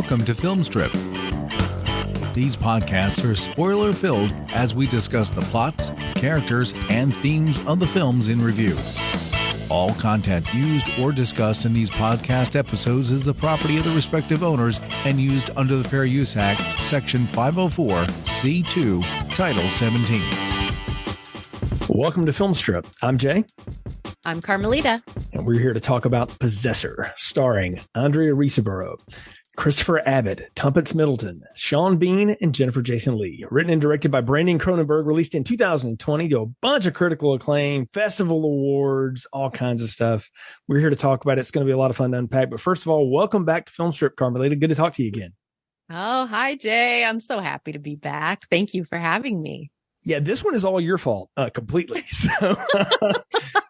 Welcome to Film Strip. These podcasts are spoiler-filled as we discuss the plots, characters, and themes of the films in review. All content used or discussed in these podcast episodes is the property of the respective owners and used under the Fair Use Act, Section 504(c)(2), Title 17. Welcome to Film Strip. I'm Jay. I'm Carmelita. And we're here to talk about Possessor, starring Andrea Riseborough, Christopher Abbott, Tuppence Middleton, Sean Bean, and Jennifer Jason Leigh. Written and directed by Brandon Cronenberg, released in 2020 to a bunch of critical acclaim, festival awards, all kinds of stuff. We're here to talk about it. It's going to be a lot of fun to unpack. But first of all, welcome back to Film Strip, Carmelita. Good to talk to you again. Oh, hi, Jay. I'm so happy to be back. Thank you for having me. Yeah, this one is all your fault, completely.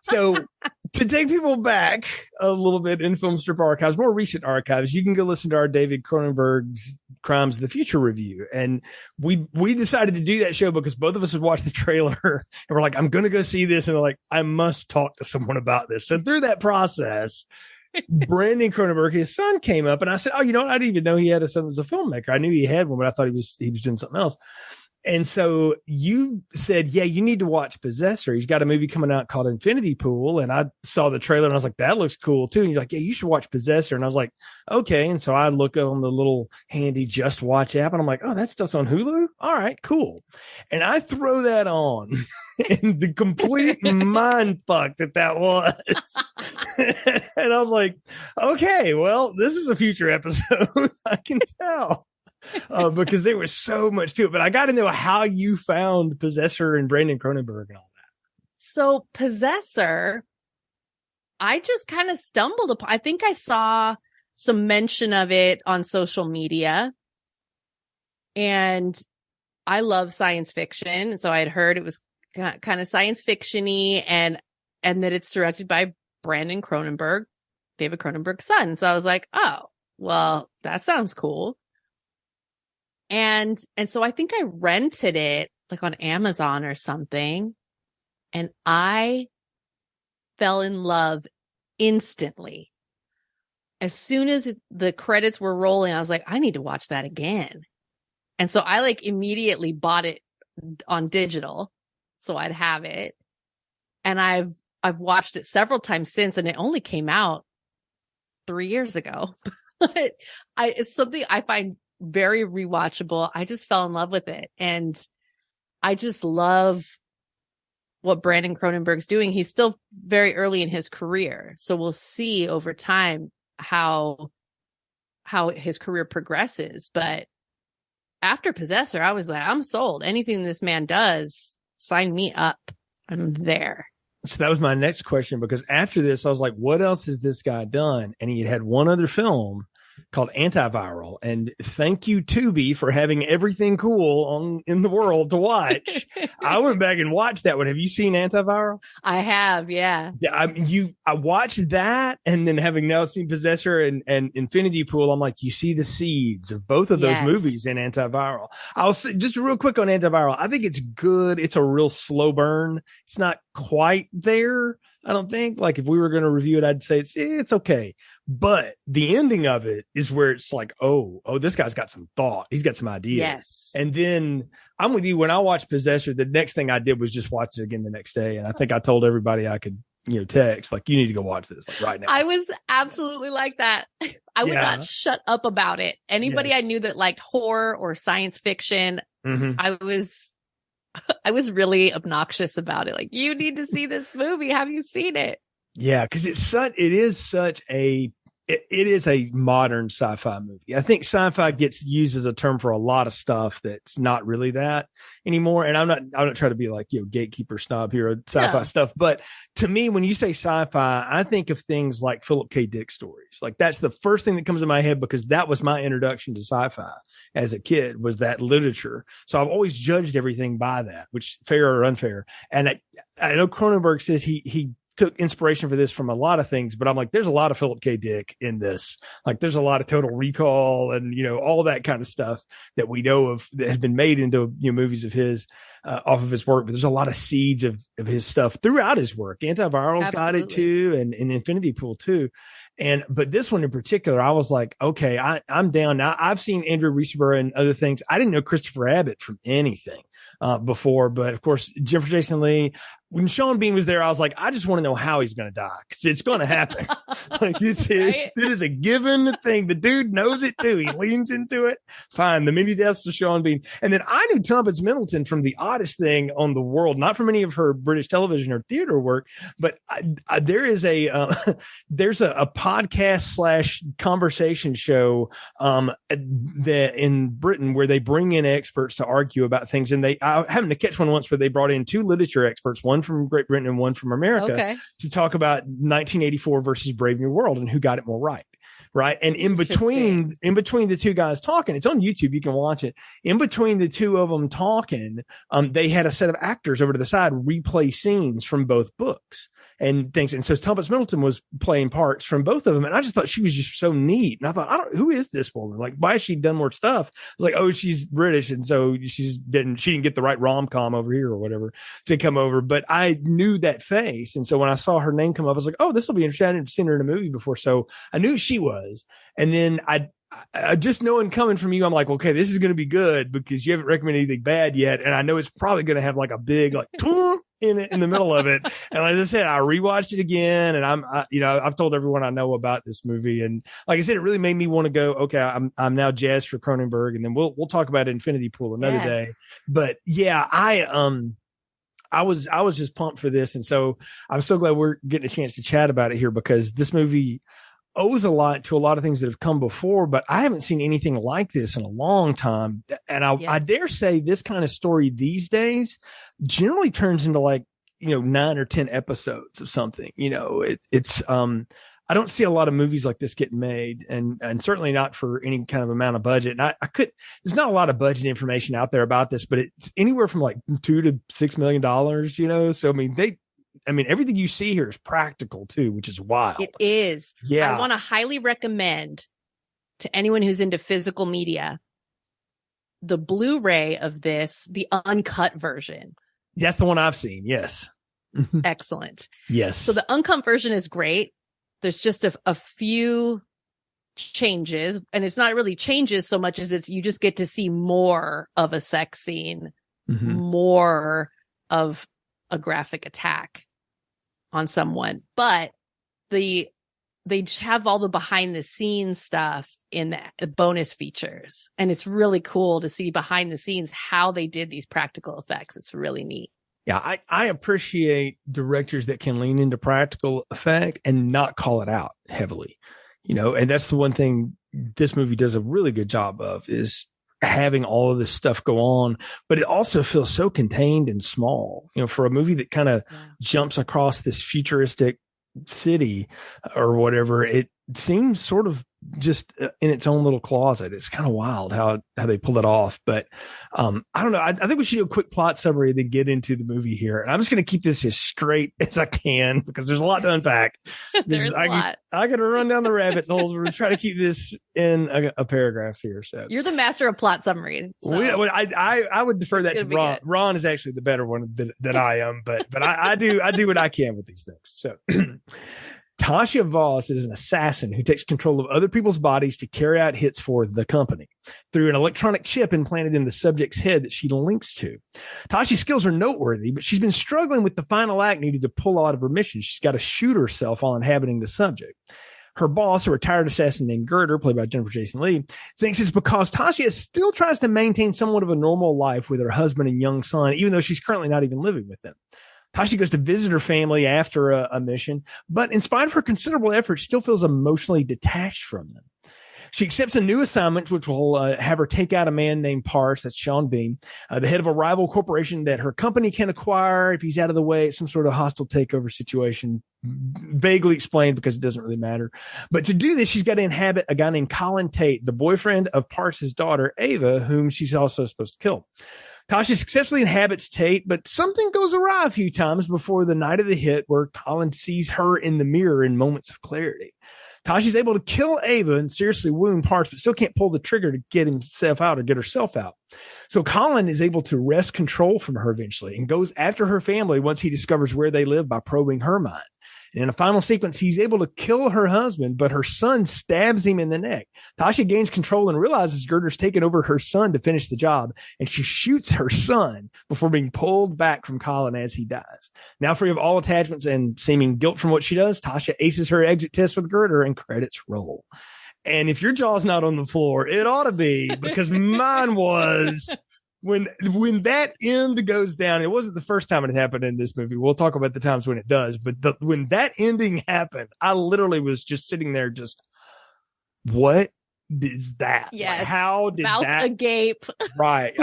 So to take people back a little bit in Film Strip archives, more recent archives, you can go listen to our David Cronenberg's Crimes of the Future review. And we decided to do that show because both of us had watched the trailer and we're like, I'm going to go see this. And they're like, I must talk to someone about this. So through that process, Brandon Cronenberg, his son, came up and I said, oh, you know what? I didn't even know he had a son as a filmmaker. I knew he had one, but I thought he was doing something else. And so you said, yeah, you need to watch Possessor. He's got a movie coming out called Infinity Pool. And I saw the trailer and I was like, that looks cool too. And you're like, yeah, you should watch Possessor. And I was like, okay. And so I look on the little handy Just Watch app and I'm like, oh, that stuff's on Hulu. All right, cool. And I throw that on and the complete mind fuck that was. And I was like, okay, well, this is a future episode. I can tell. Because there was so much to it, but I got to know how you found Possessor and Brandon Cronenberg and all that. So Possessor, I just kind of stumbled upon. I think I saw some mention of it on social media, and I love science fiction, so I had heard it was kind of science fiction-y, and that it's directed by Brandon Cronenberg, David Cronenberg's son. So I was like, oh, well, that sounds cool. And so I think I rented it like on Amazon or something, and I fell in love instantly. As soon as the credits were rolling, I was like, I need to watch that again. And so I like immediately bought it on digital so I'd have it. And I've watched it several times since, and it only came out 3 years ago. But it's something I find very rewatchable. I just fell in love with it. And I just love what Brandon Cronenberg's doing. He's still very early in his career. So we'll see over time how his career progresses. But after Possessor, I was like, I'm sold. Anything this man does, sign me up. I'm there. So that was my next question, because after this, I was like, what else has this guy done? And he had one other film called Antiviral. And thank you, Tubi, for having everything cool in the world to watch. I went back and watched that one. Have you seen Antiviral? I have, yeah. Yeah, I watched that, and then having now seen Possessor and Infinity Pool, I'm like, you see the seeds of both of those movies in Antiviral. I'll say just real quick on Antiviral. I think it's good. It's a real slow burn. It's not quite there, I don't think. Like if we were going to review it, I'd say it's okay. But the ending of it is where it's like, oh, this guy's got some thought. He's got some ideas. Yes. And then I'm with you. When I watched Possessor, the next thing I did was just watch it again the next day. And I think I told everybody I could, text, like, you need to go watch this like right now. I was absolutely like that. I would not shut up about it. Anybody I knew that liked horror or science fiction, I was really obnoxious about it. Like, you need to see this movie. Have you seen it? Yeah, because it is a modern sci-fi movie. I think sci-fi gets used as a term for a lot of stuff that's not really that anymore. And I'm not trying to be like, gatekeeper snob here, sci-fi stuff. But to me, when you say sci-fi, I think of things like Philip K. Dick stories. Like that's the first thing that comes in my head, because that was my introduction to sci-fi as a kid, was that literature. So I've always judged everything by that, which fair or unfair. And I know Cronenberg says he took inspiration for this from a lot of things, but I'm like, there's a lot of Philip K. Dick in this. Like, there's a lot of Total Recall and, all that kind of stuff that we know of that has been made into, movies of his, off of his work. But there's a lot of seeds of his stuff throughout his work. Antiviral's got it too, and Infinity Pool too. But this one in particular, I was like, okay, I'm down. Now, I've seen Andrew Riseborough and other things. I didn't know Christopher Abbott from anything before, but of course, Jeffrey Jason Lee. When Sean Bean was there, I was like, I just want to know how he's going to die, because it's going to happen. Like, it is a given thing. The dude knows it too. He leans into it. Fine. The many deaths of Sean Bean. And then I knew Tuppence Middleton from The Oddest Thing on the World, not from any of her British television or theater work, but there's a podcast / conversation show that in Britain where they bring in experts to argue about things. And I happened to catch one once where they brought in 2 literature experts, one from Great Britain and one from America, to talk about 1984 versus Brave New World and who got it more right. Right. And in between the 2 guys talking, it's on YouTube. You can watch it. In between the 2 of them talking, they had a set of actors over to the side replay scenes from both books and things. And so Tuppence Middleton was playing parts from both of them. And I just thought she was just so neat. And I thought, who is this woman? Like, why has she done more stuff? I was like, oh, she's British. And so she didn't get the right rom-com over here or whatever to come over. But I knew that face. And so when I saw her name come up, I was like, oh, this will be interesting. I hadn't seen her in a movie before. So I knew she was. And then I just knowing coming from you, I'm like, okay, this is going to be good because you haven't recommended anything bad yet. And I know it's probably going to have like a big, like, in the middle of it. And like I said, I rewatched it again, and I've told everyone I know about this movie. And like I said, it really made me want to go, okay, I'm now jazzed for Cronenberg, and then we'll talk about Infinity Pool another day. But yeah, I was just pumped for this. And so I'm so glad we're getting a chance to chat about it here, because this movie owes a lot to a lot of things that have come before, but I haven't seen anything like this in a long time. And I dare say this kind of story these days generally turns into like, 9 or 10 episodes of something. It's I don't see a lot of movies like this getting made, and certainly not for any kind of amount of budget. And there's not a lot of budget information out there about this, but it's anywhere from like $2 to $6 million, So, everything you see here is practical too, which is wild. It is. Yeah. I want to highly recommend to anyone who's into physical media, the Blu-ray of this, the uncut version. That's the one I've seen. Yes. Excellent. Yes. So the uncut version is great. There's just a few changes, and it's not really changes so much as you just get to see more of a sex scene, more of a graphic attack on someone, but they have all the behind the scenes stuff in the bonus features. And it's really cool to see behind the scenes how they did these practical effects. It's really neat. Yeah, I appreciate directors that can lean into practical effect and not call it out heavily, and that's the one thing this movie does a really good job of, is having all of this stuff go on, but it also feels so contained and small, for a movie that kind of jumps across this futuristic city or whatever. It seems sort of just in its own little closet. It's kind of wild how they pull it off. But I don't know. I think we should do a quick plot summary to get into the movie here. And I'm just going to keep this as straight as I can, because there's a lot to unpack. There's a lot. I got to run down the rabbit holes. We're trying to keep this in a paragraph here. So you're the master of plot summary. So I would defer that to Ron. Good. Ron is actually the better one than I am, but I do what I can with these things. So Tasha Voss is an assassin who takes control of other people's bodies to carry out hits for the company through an electronic chip implanted in the subject's head that she links to. Tasha's skills are noteworthy, but she's been struggling with the final act needed to pull out of her mission. She's got to shoot herself while inhabiting the subject. Her boss, a retired assassin named Girder, played by Jennifer Jason Leigh, thinks it's because Tasha still tries to maintain somewhat of a normal life with her husband and young son, even though she's currently not even living with them. Tasha goes to visit her family after a mission, but in spite of her considerable effort, still feels emotionally detached from them. She accepts a new assignment, which will have her take out a man named Parse, that's Sean Bean, the head of a rival corporation that her company can acquire if he's out of the way. It's some sort of hostile takeover situation, vaguely explained because it doesn't really matter. But to do this, she's got to inhabit a guy named Colin Tate, the boyfriend of Parse's daughter, Ava, whom she's also supposed to kill. Tasha successfully inhabits Tate, but something goes awry a few times before the night of the hit where Colin sees her in the mirror in moments of clarity. Tasha's able to kill Ava and seriously wound Parks, but still can't pull the trigger to get himself out or get herself out. So Colin is able to wrest control from her eventually and goes after her family once he discovers where they live by probing her mind. And in a final sequence, he's able to kill her husband, but her son stabs him in the neck. Tasha gains control and realizes Girder's taken over her son to finish the job, and she shoots her son before being pulled back from Colin as he dies. Now free of all attachments and seeming guilt from what she does, Tasha aces her exit test with Girder and credits roll. And if your jaw's not on the floor, it ought to be, because mine was... When that end goes down, it wasn't the first time it happened in this movie. We'll talk about the times when it does, but when that ending happened, I literally was just sitting there just, what is that? Yes. Like, how did Mouth that? agape. Right.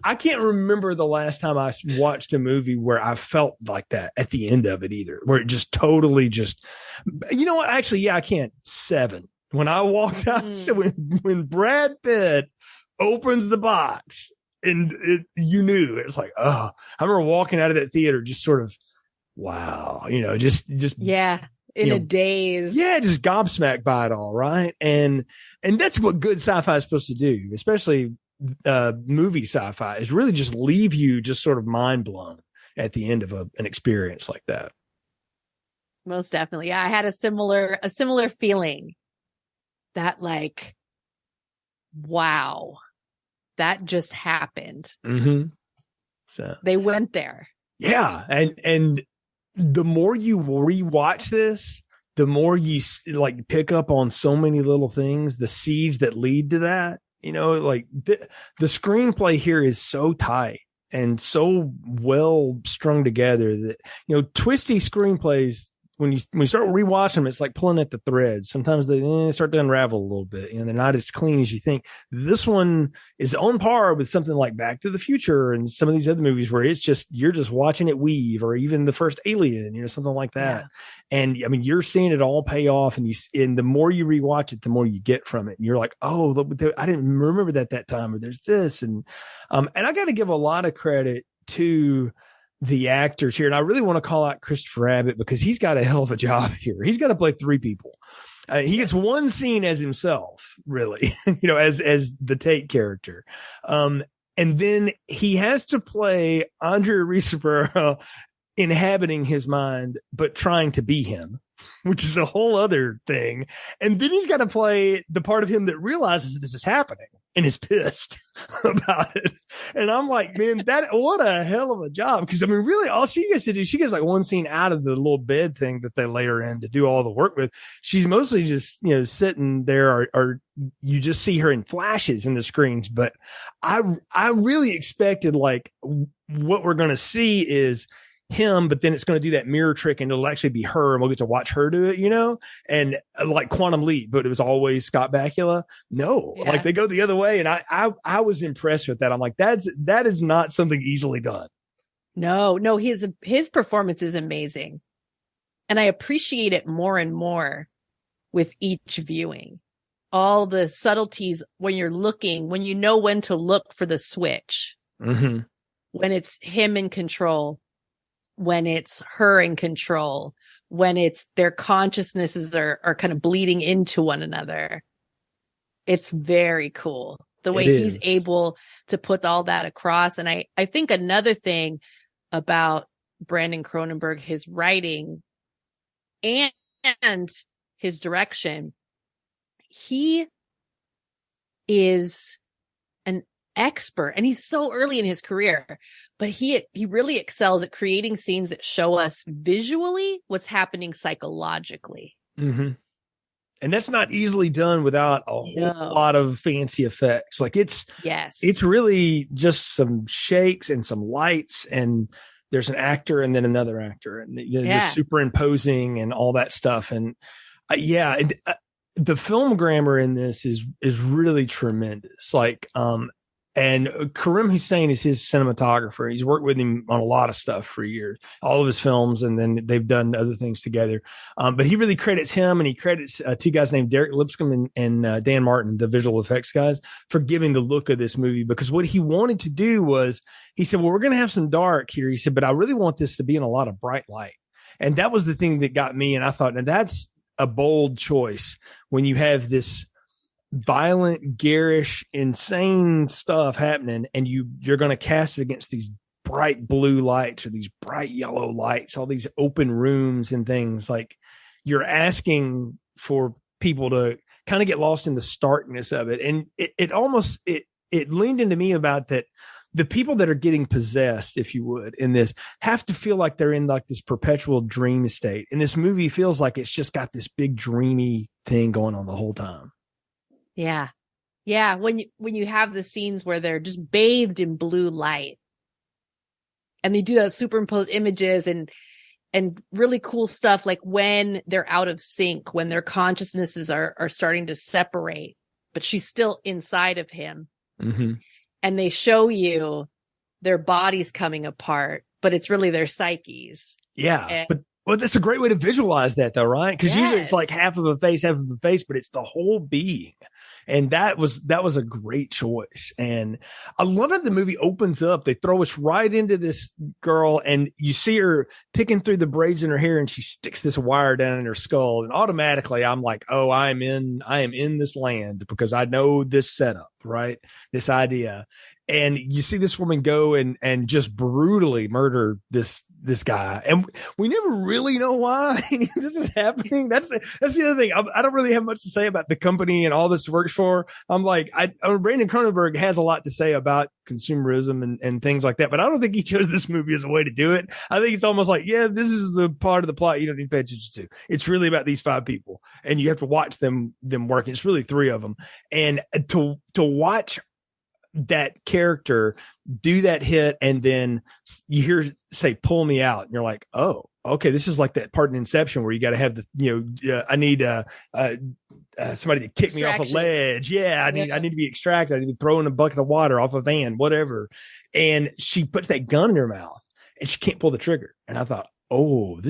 I can't remember the last time I watched a movie where I felt like that at the end of it either, where it just totally just, you know what? Actually, yeah, I can't. 7. When I walked out, so when Brad Pitt opens the box, and you knew it was like, oh, I remember walking out of that theater just sort of, wow, just yeah, in a daze. Yeah, just gobsmacked by it all, right? And that's what good sci-fi is supposed to do, especially movie sci-fi, is really just leave you just sort of mind blown at the end of an experience like that. Most definitely. Yeah, I had a similar feeling that, like, wow. That just happened. Mm-hmm. So they went there. Yeah. And the more you rewatch this, the more you like pick up on so many little things, the seeds that lead to that, like the screenplay here is so tight and so well strung together that, twisty screenplays, when you start rewatching them, it's like pulling at the threads. Sometimes they start to unravel a little bit. They're not as clean as you think. This one is on par with something like Back to the Future and some of these other movies where it's just, you're just watching it weave, or even the first Alien, something like that. Yeah. And I mean, you're seeing it all pay off, and the more you rewatch it, the more you get from it. And you're like, oh, look, I didn't remember that time, or there's this. And I got to give a lot of credit to the actors here. And I really want to call out Christopher Abbott, because he's got a hell of a job here. He's got to play 3 people. He gets one scene as himself, really, as the Tate character. And then he has to play Andrea Riseborough inhabiting his mind, but trying to be him, which is a whole other thing. And then he's got to play the part of him that realizes this is happening and is pissed about it. And I'm like, man, what a hell of a job. Because I mean, really, all she gets to do, she gets like one scene out of the little bed thing that they lay her in to do all the work with. She's mostly just, sitting there, or you just see her in flashes in the screens. But I really expected, like, what we're going to see is him, but then it's going to do that mirror trick and it'll actually be her, and we'll get to watch her do it, and like Quantum Leap, but it was always Scott Bakula. No, yeah. Like they go the other way. And I was impressed with that. I'm like, that is not something easily done. No, his performance is amazing. And I appreciate it more and more with each viewing. All the subtleties when you're looking, when you know when to look for the switch, when it's him in control, when it's her in control, when it's their consciousnesses are kind of bleeding into one another. It's very cool the way he's able to put all that across. And I think another thing about Brandon Cronenberg, his writing and his direction, he is an expert, and he's so early in his career, but he really excels at creating scenes that show us visually what's happening psychologically. Mm-hmm. And that's not easily done without a whole lot of fancy effects. Like it's really just some shakes and some lights, and there's an actor and then another actor, and they're superimposing and all that stuff. And the film grammar in this is really tremendous. Like, And Karim Hussein is his cinematographer. He's worked with him on a lot of stuff for years, all of his films, and then they've done other things together. But he really credits him, and he credits two guys named Derek Lipscomb and Dan Martin, the visual effects guys, for giving the look of this movie. Because what he wanted to do was, he said, well, we're going to have some dark here. He said, but I really want this to be in a lot of bright light. And that was the thing that got me. And I thought, now that's a bold choice when you have this violent, garish, insane stuff happening, and you're going to cast it against these bright blue lights or these bright yellow lights, all these open rooms and things. Like, you're asking for people to kind of get lost in the starkness of it. And it leaned into me about that. The people that are getting possessed, if you would, in this have to feel like they're in like this perpetual dream state. And this movie feels like it's just got this big dreamy thing going on the whole time. Yeah. Yeah. When you have the scenes where they're just bathed in blue light and they do that superimposed images and really cool stuff, like when they're out of sync, when their consciousnesses are starting to separate, but she's still inside of him. Mm-hmm. And they show you their bodies coming apart, but it's really their psyches. Yeah. But that's a great way to visualize that, though, right? Because usually it's like half of a face, but it's the whole being. And that was a great choice. And I love that the movie opens up. They throw us right into this girl, and you see her picking through the braids in her hair, and she sticks this wire down in her skull. And automatically I'm like, oh, I am in this land because I know this setup, right? This idea. And you see this woman go and just brutally murder this guy. And we never really know why this is happening. That's the other thing. I don't really have much to say about the company and all this works for. I'm like, Brandon Cronenberg has a lot to say about consumerism and things like that, but I don't think he chose this movie as a way to do it. I think it's almost like, yeah, this is the part of the plot you don't need to pay attention to. It's really about these 5 people, and you have to watch them working. It's really 3 of them. And to watch that character do that hit, and then you hear say pull me out, and you're like, oh, okay, this is like that part in Inception where you got to have the I need somebody to kick me off a ledge. I need to be extracted. I need to be thrown a bucket of water off a van, whatever. And she puts that gun in her mouth and she can't pull the trigger. And I thought, oh,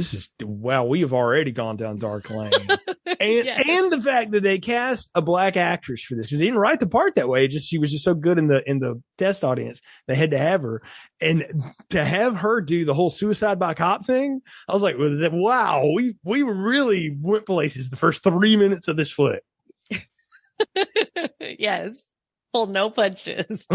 wow, we have already gone down dark lane. And the fact that they cast a black actress for this, because they didn't write the part that way. She was just so good in the test audience, they had to have her. And to have her do the whole suicide by cop thing, I was like, wow, we really went places the first 3 minutes of this flick. Yes. Pulled no punches.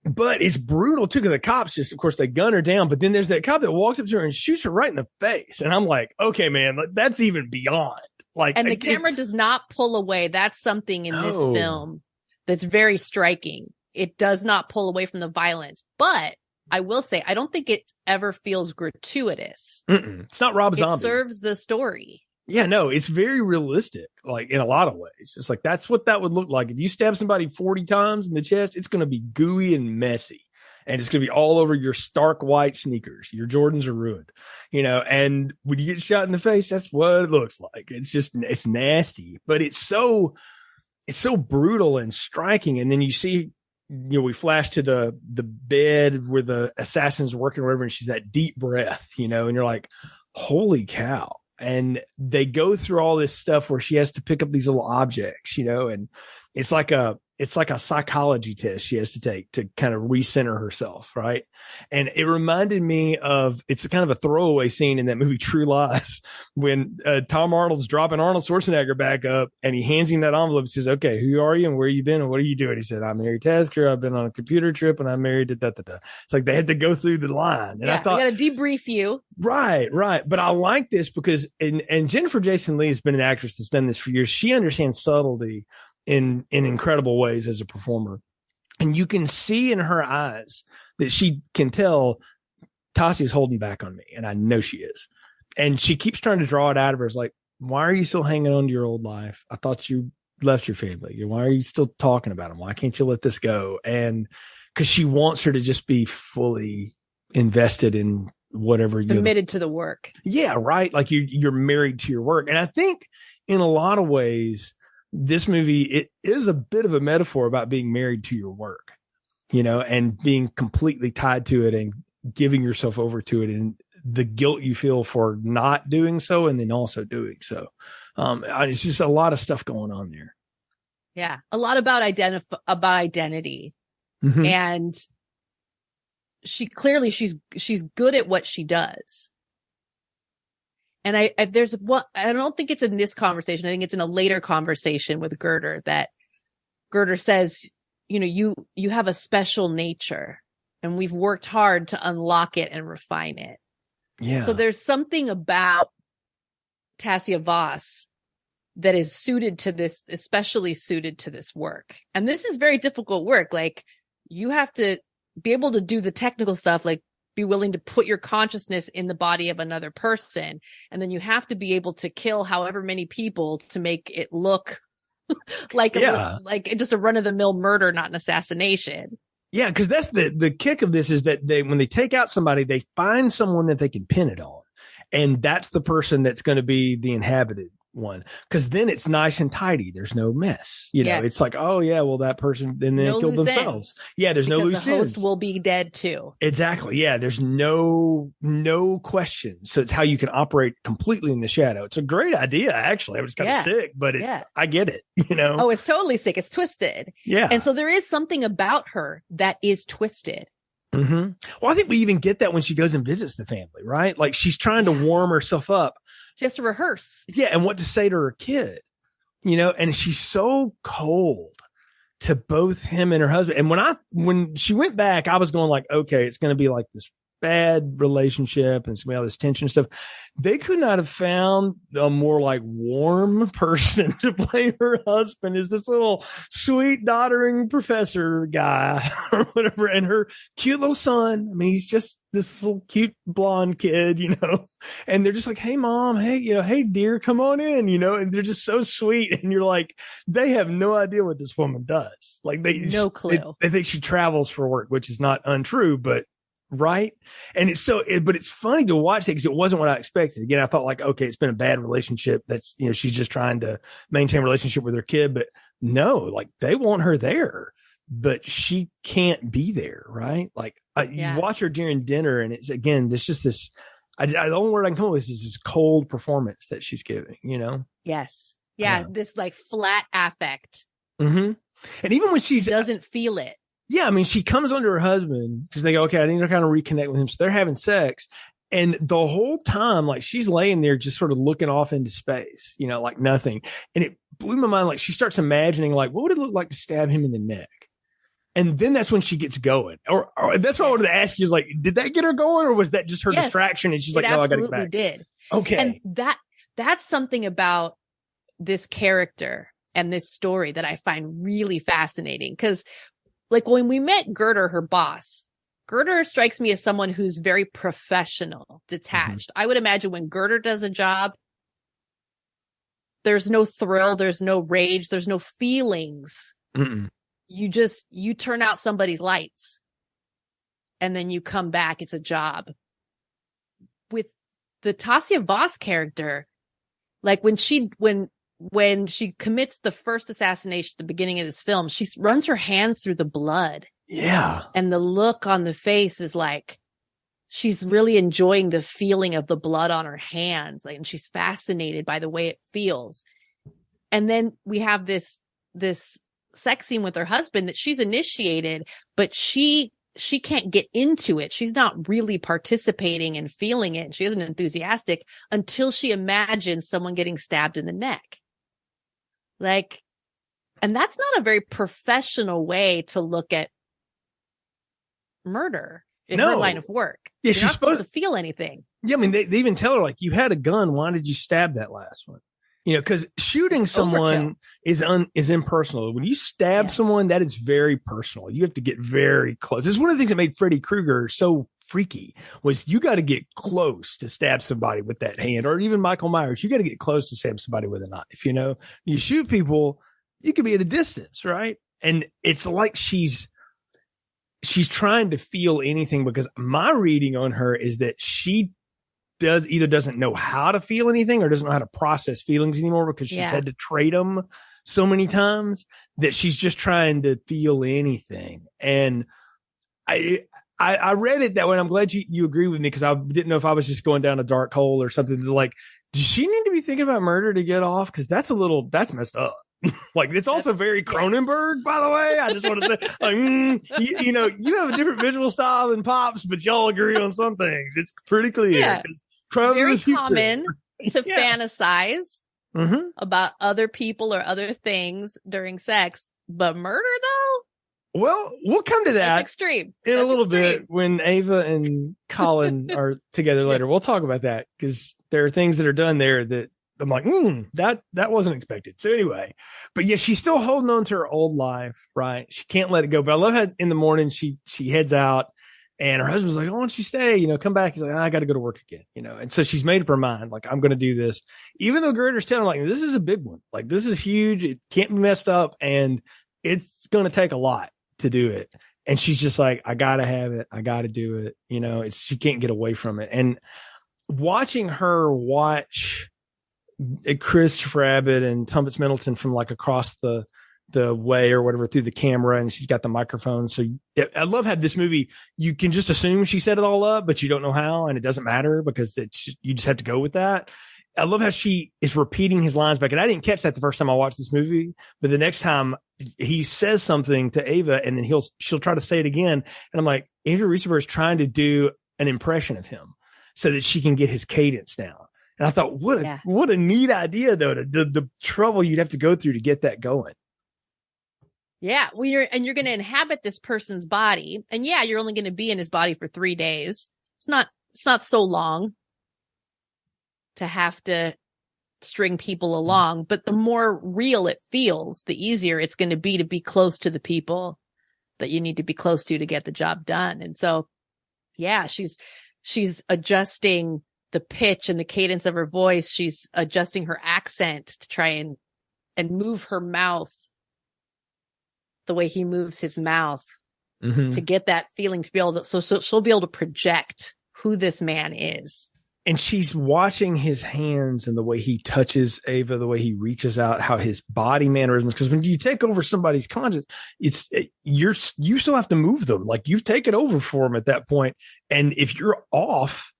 But it's brutal too, because the cops just, of course, they gun her down. But then there's that cop that walks up to her and shoots her right in the face. And I'm like, okay, man, that's even beyond. Like, and the camera does not pull away. That's something in this film that's very striking. It does not pull away from the violence. But I will say, I don't think it ever feels gratuitous. It's not Rob Zombie. It serves the story. Yeah, no, it's very realistic, like in a lot of ways. It's like, that's what that would look like. If you stab somebody 40 times in the chest, it's going to be gooey and messy. And it's going to be all over your stark white sneakers. Your Jordans are ruined, and when you get shot in the face, that's what it looks like. It's nasty, but it's so brutal and striking. And then you see, we flash to the bed where the assassin's working or whatever, and she's that deep breath, and you're like, holy cow. And they go through all this stuff where she has to pick up these little objects, and it's like a psychology test she has to take to kind of recenter herself. Right. And it reminded me of, it's kind of a throwaway scene in that movie True Lies, when Tom Arnold's dropping Arnold Schwarzenegger back up, and he hands him that envelope and says, okay, who are you and where you been and what are you doing? He said, I'm Harry Tasker. I've been on a computer trip and I'm married to da-da-da. It's like they had to go through the line. And I thought, I got to debrief you. Right. But I like this because, and Jennifer Jason Leigh has been an actress that's done this for years. She understands subtlety in incredible ways as a performer. And you can see in her eyes that she can tell Tassia's holding back on me. And I know she is. And she keeps trying to draw it out of her. It's like, why are you still hanging on to your old life? I thought you left your family. Why are you still talking about them? Why can't you let this go? And because she wants her to just be fully invested in whatever you're committed to the work. Yeah. Right. Like you're married to your work. And I think in a lot of ways, this movie, it is a bit of a metaphor about being married to your work, and being completely tied to it and giving yourself over to it, and the guilt you feel for not doing so and then also doing so. It's just a lot of stuff going on there. Yeah. A lot about identity. Mm-hmm. And she's good at what she does. And I don't think it's in this conversation. I think it's in a later conversation with Girder that Girder says, you have a special nature and we've worked hard to unlock it and refine it. Yeah. So there's something about Tassia Voss that is especially suited to this work. And this is very difficult work. Like, you have to be able to do the technical stuff, like be willing to put your consciousness in the body of another person. And then you have to be able to kill however many people to make it look like just a run of the mill murder, not an assassination. Yeah. Cause that's the kick of this, is that when they take out somebody, they find someone that they can pin it on. And that's the person that's going to be the inhabited one. Cause then it's nice and tidy. There's no mess. Yes. It's like, oh yeah, well, that person, and then killed themselves. Yeah. There's no loose ends. The host will be dead too. Exactly. Yeah. There's no question. So it's how you can operate completely in the shadow. It's a great idea. Actually, I was kind of sick, but I get it, Oh, it's totally sick. It's twisted. Yeah. And so there is something about her that is twisted. Mm-hmm. Well, I think we even get that when she goes and visits the family, right? Like, she's trying to warm herself up. She has to rehearse. Yeah. And what to say to her kid, and she's so cold to both him and her husband. And when she went back, I was going like, okay, it's going to be like this bad relationship and it's going to be all this tension and stuff. They could not have found a more like warm person to play her husband, is this little sweet doddering professor guy or whatever. And her cute little son. I mean, he's just this little cute blonde kid, and they're just like, hey mom, hey, hey dear, come on in, and they're just so sweet. And you're like, they have no idea what this woman does. Like, no clue. They think she travels for work, which is not untrue, but right. And but it's funny to watch it because it wasn't what I expected. Again, I thought like, okay, it's been a bad relationship. That's, she's just trying to maintain a relationship with her kid, but no, like, they want her there, but she can't be there. Right. Like, you watch her during dinner and it's, again, there's just this, the only word I can come up with is this cold performance that she's giving, Yes. Yeah. This like flat affect. Mm-hmm. And even when she doesn't feel it. Yeah, I mean, she comes under her husband because they go, okay, I need to kind of reconnect with him. So they're having sex. And the whole time, like, she's laying there just sort of looking off into space, like nothing. And it blew my mind. Like, she starts imagining, like, what would it look like to stab him in the neck? And then that's when she gets going. Or that's what I wanted to ask you, is like, did that get her going, or was that just her distraction? And she's like, no, I got to get back. It absolutely did. Okay. And that's something about this character and this story that I find really fascinating. Because, like, when we met Girder, her boss, Girder strikes me as someone who's very professional, detached. Mm-hmm. I would imagine when Girder does a job, there's no thrill, there's no rage, there's no feelings. Mm-mm. You turn out somebody's lights and then you come back. It's a job. With the Tassia Voss character, like when she commits the first assassination at the beginning of this film, she runs her hands through the blood. Yeah. And the look on the face is like, she's really enjoying the feeling of the blood on her hands. Like, and she's fascinated by the way it feels. And then we have this sex scene with her husband that she's initiated, but she can't get into it. She's not really participating and feeling it. She isn't enthusiastic until she imagines someone getting stabbed in the neck. Like, and that's not a very professional way to look at murder in her line of work. Yeah, she's not supposed to feel anything. Yeah, I mean, they even tell her, like, you had a gun. Why did you stab that last one? Because shooting someone is impersonal. When you stab someone, that is very personal. You have to get very close. It's one of the things that made Freddy Krueger so freaky, was you got to get close to stab somebody with that hand, or even Michael Myers. You got to get close to stab somebody with a knife. You shoot people, you can be at a distance, right? And it's like she's trying to feel anything, because my reading on her is that she doesn't know how to feel anything, or doesn't know how to process feelings anymore, because she's had to trade them so many times that she's just trying to feel anything. And I read it that way. And I'm glad you agree with me, because I didn't know if I was just going down a dark hole or something. Like, does she need to be thinking about murder to get off? Because that's messed up. Like, it's also very Cronenberg, by the way. I just want to say, like, you have a different visual style than Pops, but y'all agree on some things. It's pretty clear. Yeah. Very common to fantasize about other people or other things during sex, but murder, though? Well, we'll come to that. That's extreme. In a little bit when Ava and Colin are together later. We'll talk about that, because there are things that are done there that I'm like, that wasn't expected. So anyway, but yeah, she's still holding on to her old life, right? She can't let it go. But I love how in the morning she heads out, and her husband's like, "Oh, why don't you stay? Come back." He's like, "I got to go to work again." And so she's made up her mind, like, I'm going to do this, even though Gerder's telling her, like, this is a big one, like, this is huge, it can't be messed up, and it's going to take a lot to do it. And she's just like, I got to have it, I got to do it. She can't get away from it. And watching her watch Christopher Abbott and Tumpus Middleton from like across the way or whatever through the camera, and she's got the microphone. So I love how this movie, you can just assume she set it all up, but you don't know how, and it doesn't matter, because you just have to go with that. I love how she is repeating his lines back. And I didn't catch that the first time I watched this movie, but the next time he says something to Ava, and then she'll try to say it again. And I'm like, Andrew Riesenberg is trying to do an impression of him so that she can get his cadence down. And I thought, what a neat idea, though, the trouble you'd have to go through to get that going. Yeah. Well, you're going to inhabit this person's body, and you're only going to be in his body for 3 days. It's not so long to have to string people along, but the more real it feels, the easier it's going to be close to the people that you need to be close to get the job done. And so, she's adjusting the pitch and the cadence of her voice. She's adjusting her accent to try and move her mouth the way he moves his mouth to get that feeling, to be able to, so she'll be able to project who this man is. And she's watching his hands and the way he touches Ava, the way he reaches out, how his body mannerisms. Because when you take over somebody's conscience, you still have to move them. Like, you've taken over for him at that point. And if you're off,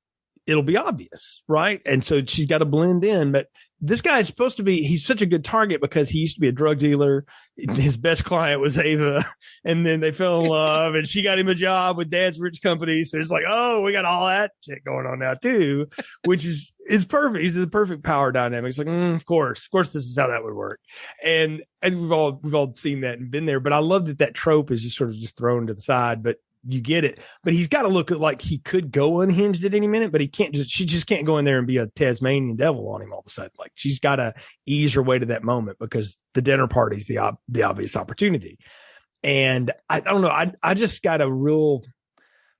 it'll be obvious, right? And so she's got to blend in. But this guy is supposed to be, he's such a good target because he used to be a drug dealer. His best client was Ava. And then they fell in love, and she got him a job with Dad's rich company. So it's like, oh, we got all that shit going on now too, which is perfect. He's the perfect power dynamic. It's like, of course, this is how that would work. And we've all seen that and been there. But I love that trope is just sort of just thrown to the side, but you get it. But he's got to look at like he could go unhinged at any minute, but she just can't go in there and be a Tasmanian devil on him all of a sudden. Like, she's got to ease her way to that moment, because the dinner party's the obvious opportunity. And I don't know. I just got a real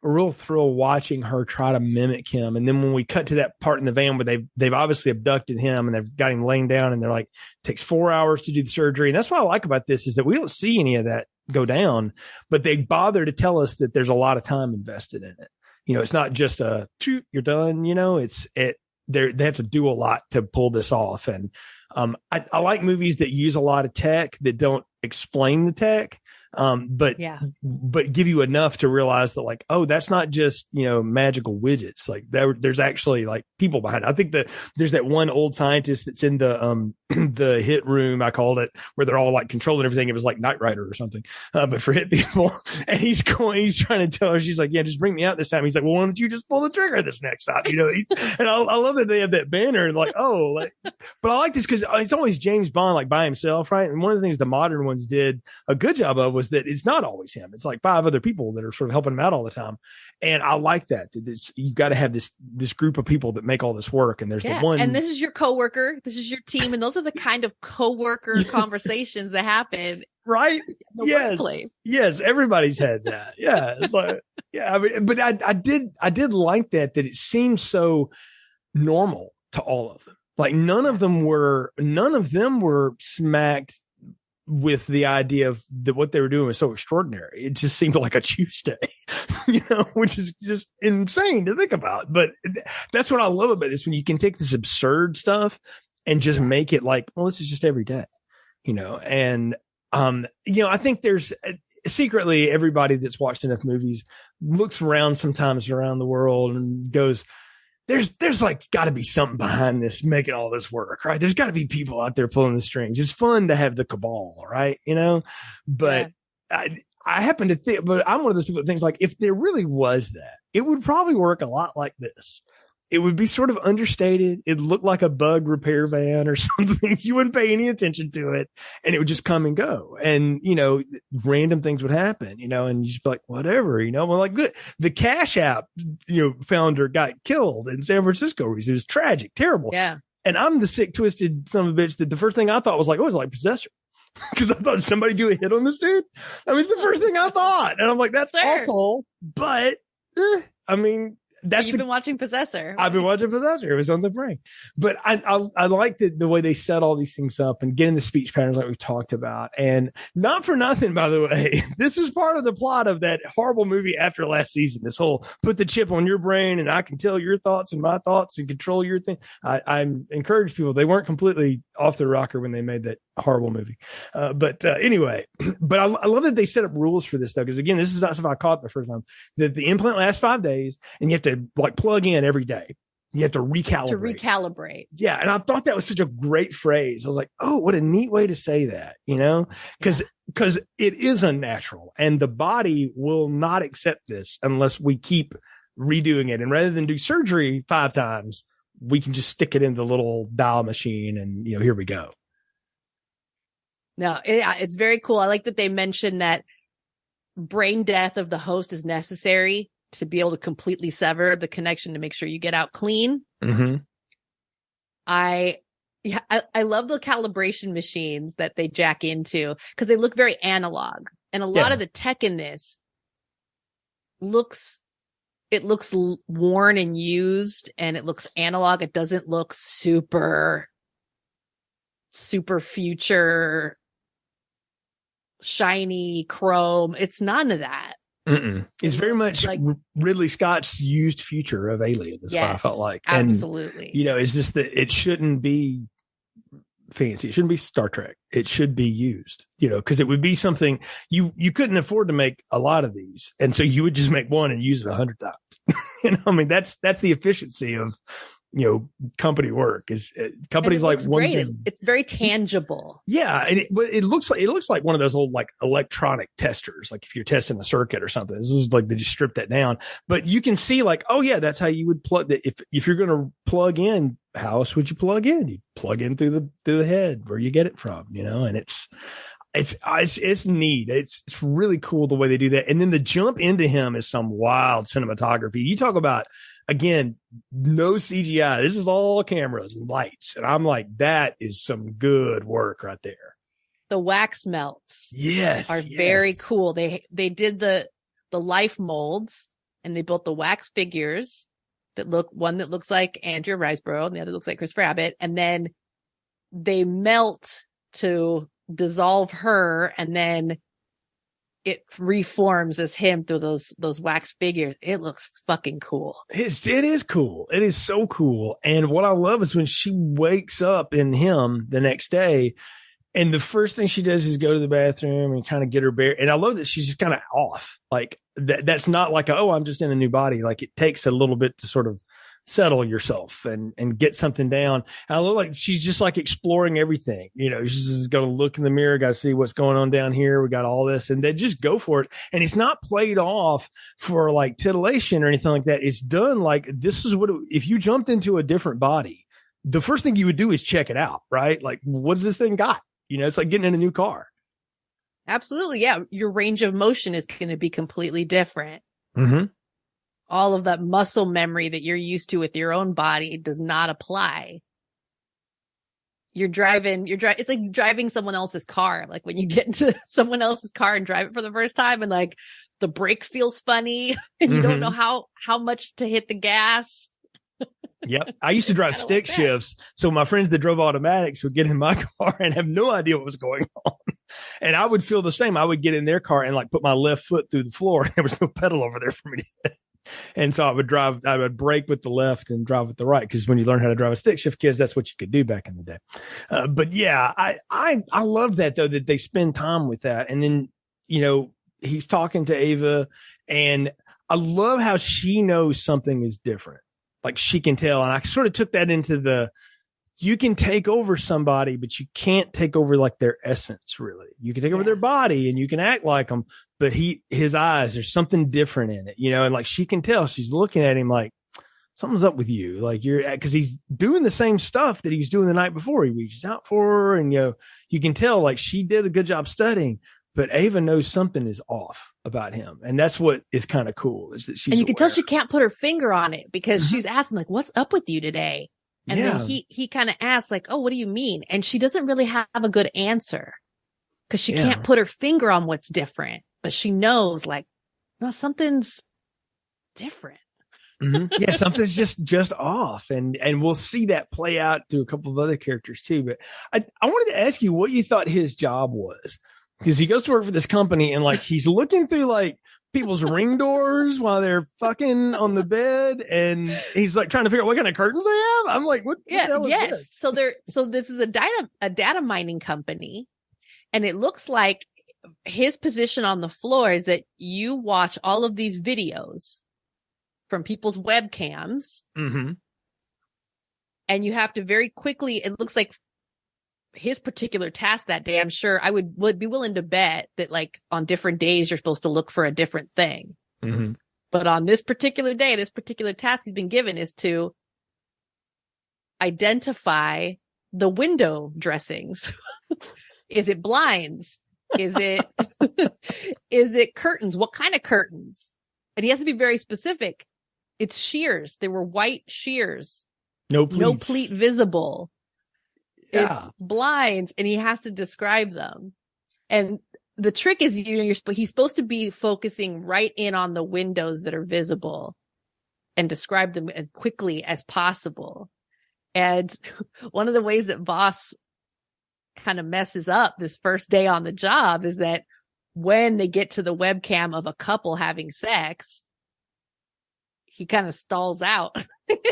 thrill watching her try to mimic him. And then when we cut to that part in the van where they've obviously abducted him and they've got him laying down, and they're like, it takes 4 hours to do the surgery. And that's what I like about this, is that we don't see any of that go down, but they bother to tell us that there's a lot of time invested in it. It's not just you're done, they have to do a lot to pull this off. And I like movies that use a lot of tech that don't explain the tech. But give you enough to realize that, like, oh, that's not just, magical widgets. Like, there's actually like people behind it. I think that there's that one old scientist that's in the the hit room, I called it, where they're all like controlling everything. It was like Knight Rider or something, but for hit people. And he's trying to tell her, she's like, yeah, just bring me out this time. He's like, well, why don't you just pull the trigger this next time? And I love that they have that banner, and like, but I like this because it's always James Bond, like, by himself, right? And one of the things the modern ones did a good job of was that it's not always him. It's like 5 other people that are sort of helping him out all the time. And I like that you've got to have this group of people that make all this work. And there's the one. And this is your coworker. This is your team. And those are the kind of coworker conversations that happen. Right. Yes. Workplace. Yes. Everybody's had that. Yeah. It's like, I mean, but I did like that it seemed so normal to all of them. Like, none of them were smacked with the idea of that what they were doing was so extraordinary. It just seemed like a Tuesday, which is just insane to think about. But that's what I love about this, when you can take this absurd stuff and just make it like, well, this is just every day. and, I think there's secretly everybody that's watched enough movies looks around sometimes around the world and goes, there's like got to be something behind this, making all this work, right? There's got to be people out there pulling the strings. It's fun to have the cabal, right? But I happen to think, but I'm one of those people that thinks like, if there really was that, it would probably work a lot like this. It would be sort of understated. It'd look like a bug repair van or something. You wouldn't pay any attention to it, and it would just come and go. And, random things would happen, and you just be like, whatever, well, like the Cash App, founder got killed in San Francisco. It was tragic, terrible. Yeah. And I'm the sick, twisted son of a bitch that the first thing I thought was like, oh, it's like Possessor. Because I thought somebody do a hit on this dude. I mean, it's the first thing I thought. And I'm like, that's awful. But, You've been watching Possessor. I've been watching Possessor. It was on the brain. But I like the way they set all these things up and getting the speech patterns like we've talked about. And not for nothing, by the way, this is part of the plot of that horrible movie After Last Season. This whole put the chip on your brain and I can tell your thoughts and my thoughts and control your thing. I encourage people. They weren't completely off the rocker when they made that horrible movie. Anyway, but I love that they set up rules for this though. Because again, this is not stuff I caught the first time. That the implant lasts 5 days and you have to like plug in every day. You have to recalibrate. Yeah. And I thought that was such a great phrase. I was like, oh, what a neat way to say that, because it is unnatural and the body will not accept this unless we keep redoing it. And rather than do surgery 5 times, we can just stick it in the little dial machine and, here we go. No, it's very cool. I like that they mentioned that brain death of the host is necessary to be able to completely sever the connection to make sure you get out clean. Mm-hmm. I love the calibration machines that they jack into because they look very analog. And a lot of the tech in this looks worn and used and it looks analog. It doesn't look super future, shiny chrome. It's none of that. It's very much like Ridley Scott's used future of Alien. That's what I felt like. Absolutely. And, it's just that it shouldn't be fancy. It shouldn't be Star Trek. It should be used, because it would be something you couldn't afford to make a lot of these. And so you would just make one and use it 100 times. That's the efficiency of, company work is companies like one thing. It's very tangible. Yeah. And it looks like one of those old like electronic testers. Like if you're testing a circuit or something, this is like they just strip that down, but you can see like, oh yeah, that's how you would plug that. If you're going to plug in, how else would you plug in? You plug in through the head where you get it from, and it's neat. It's really cool the way they do that. And then the jump into him is some wild cinematography. You talk about, again, no CGI. This is all cameras and lights. And I'm like, that is some good work right there. The wax melts. Yes. Are very cool. They did the life molds and they built the wax figures one that looks like Andrea Riseborough and the other looks like Christopher Abbott. And then they melt to dissolve her and then it reforms as him through those wax figures. It looks fucking cool. It is cool. It is so cool. And what I love is when she wakes up in him the next day and the first thing she does is go to the bathroom and kind of get her bare. And I love that she's just kind of off. Like that's not like, oh, I'm just in a new body. Like it takes a little bit to sort of settle yourself and get something down. And I look like she's just like exploring everything. She's just going to look in the mirror, got to see what's going on down here. We got all this and they just go for it. And it's not played off for like titillation or anything like that. It's done like this is if you jumped into a different body, the first thing you would do is check it out, right? Like, what's this thing got? It's like getting in a new car. Absolutely. Yeah. Your range of motion is going to be completely different. Mm-hmm. All of that muscle memory that you're used to with your own body does not apply. It's like driving someone else's car. Like when you get into someone else's car and drive it for the first time and like the brake feels funny and you don't know how much to hit the gas. Yep. I used to drive stick shifts. So my friends that drove automatics would get in my car and have no idea what was going on. And I would feel the same. I would get in their car and like put my left foot through the floor and there was no pedal over there for me to hit. And so I would brake with the left and drive with the right. Cause when you learn how to drive a stick shift, kids, that's what you could do back in the day. But yeah, I love that though, that they spend time with that. And then, he's talking to Ava, and I love how she knows something is different. Like she can tell. And I sort of took that into you can take over somebody, but you can't take over like their essence, really. You can take over their body and you can act like them, but his eyes, there's something different in it, and like she can tell, she's looking at him like something's up with you. Like cause he's doing the same stuff that he was doing the night before. He reaches out for her, and, you can tell like she did a good job studying, but Ava knows something is off about him. And that's what is kind of cool, is that and you can tell she can't put her finger on it, because she's asking like, what's up with you today? And then he kind of asks like, oh, what do you mean? And she doesn't really have a good answer, because she can't put her finger on what's different, but she knows like, no, something's different. Mm-hmm. Yeah, something's just off. And we'll see that play out through a couple of other characters too. But I wanted to ask you what you thought his job was, because he goes to work for this company and like he's looking through like people's ring doors while they're fucking on the bed, and he's like trying to figure out what kind of curtains they have. I'm like, what? Yeah, the hell is this? So this is a data mining company, and it looks like his position on the floor is that you watch all of these videos from people's webcams, and you have to very quickly. It looks like his particular task that day, I'm sure I would be willing to bet that like on different days, you're supposed to look for a different thing. Mm-hmm. But on this particular day, this particular task he's been given is to identify the window dressings. Is it blinds? Is it, is it curtains? What kind of curtains? And he has to be very specific. It's shears. They were white shears. No pleats. No pleat visible. Yeah. It's blinds, and he has to describe them. And the trick is, he's supposed to be focusing right in on the windows that are visible and describe them as quickly as possible. And one of the ways that Voss kind of messes up this first day on the job is that when they get to the webcam of a couple having sex, he kind of stalls out.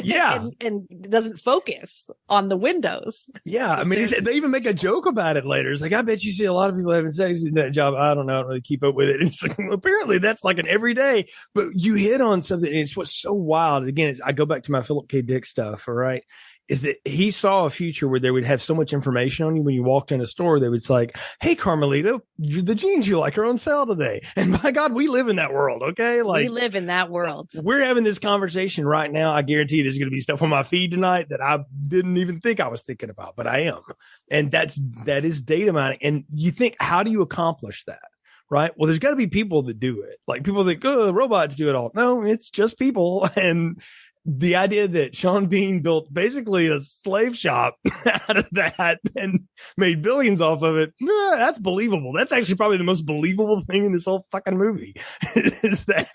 Yeah. and doesn't focus on the windows. Yeah. I mean, they even make a joke about it later. It's like, I bet you see a lot of people having sex in that job. I don't know. I don't really keep up with it. And it's like, well, apparently that's like an everyday, but you hit on something. And it's what's so wild. Again, I go back to my Philip K. Dick stuff. All right. Is that he saw a future where they would have so much information on you when you walked in a store. They was like, hey, Carmelita, the jeans you like are on sale today. And by God, we live in that world. Okay. Like, we live in that world. We're having this conversation right now. I guarantee there's going to be stuff on my feed tonight that I didn't even think I was thinking about, but I am. And that is data mining. And you think, how do you accomplish that? Right. Well, there's got to be people that do it. Like people that go, robots do it all. No, it's just people. And the idea that Sean Bean built basically a slave shop out of that and made billions off of it, that's believable. That's actually probably the most believable thing in this whole fucking movie is that.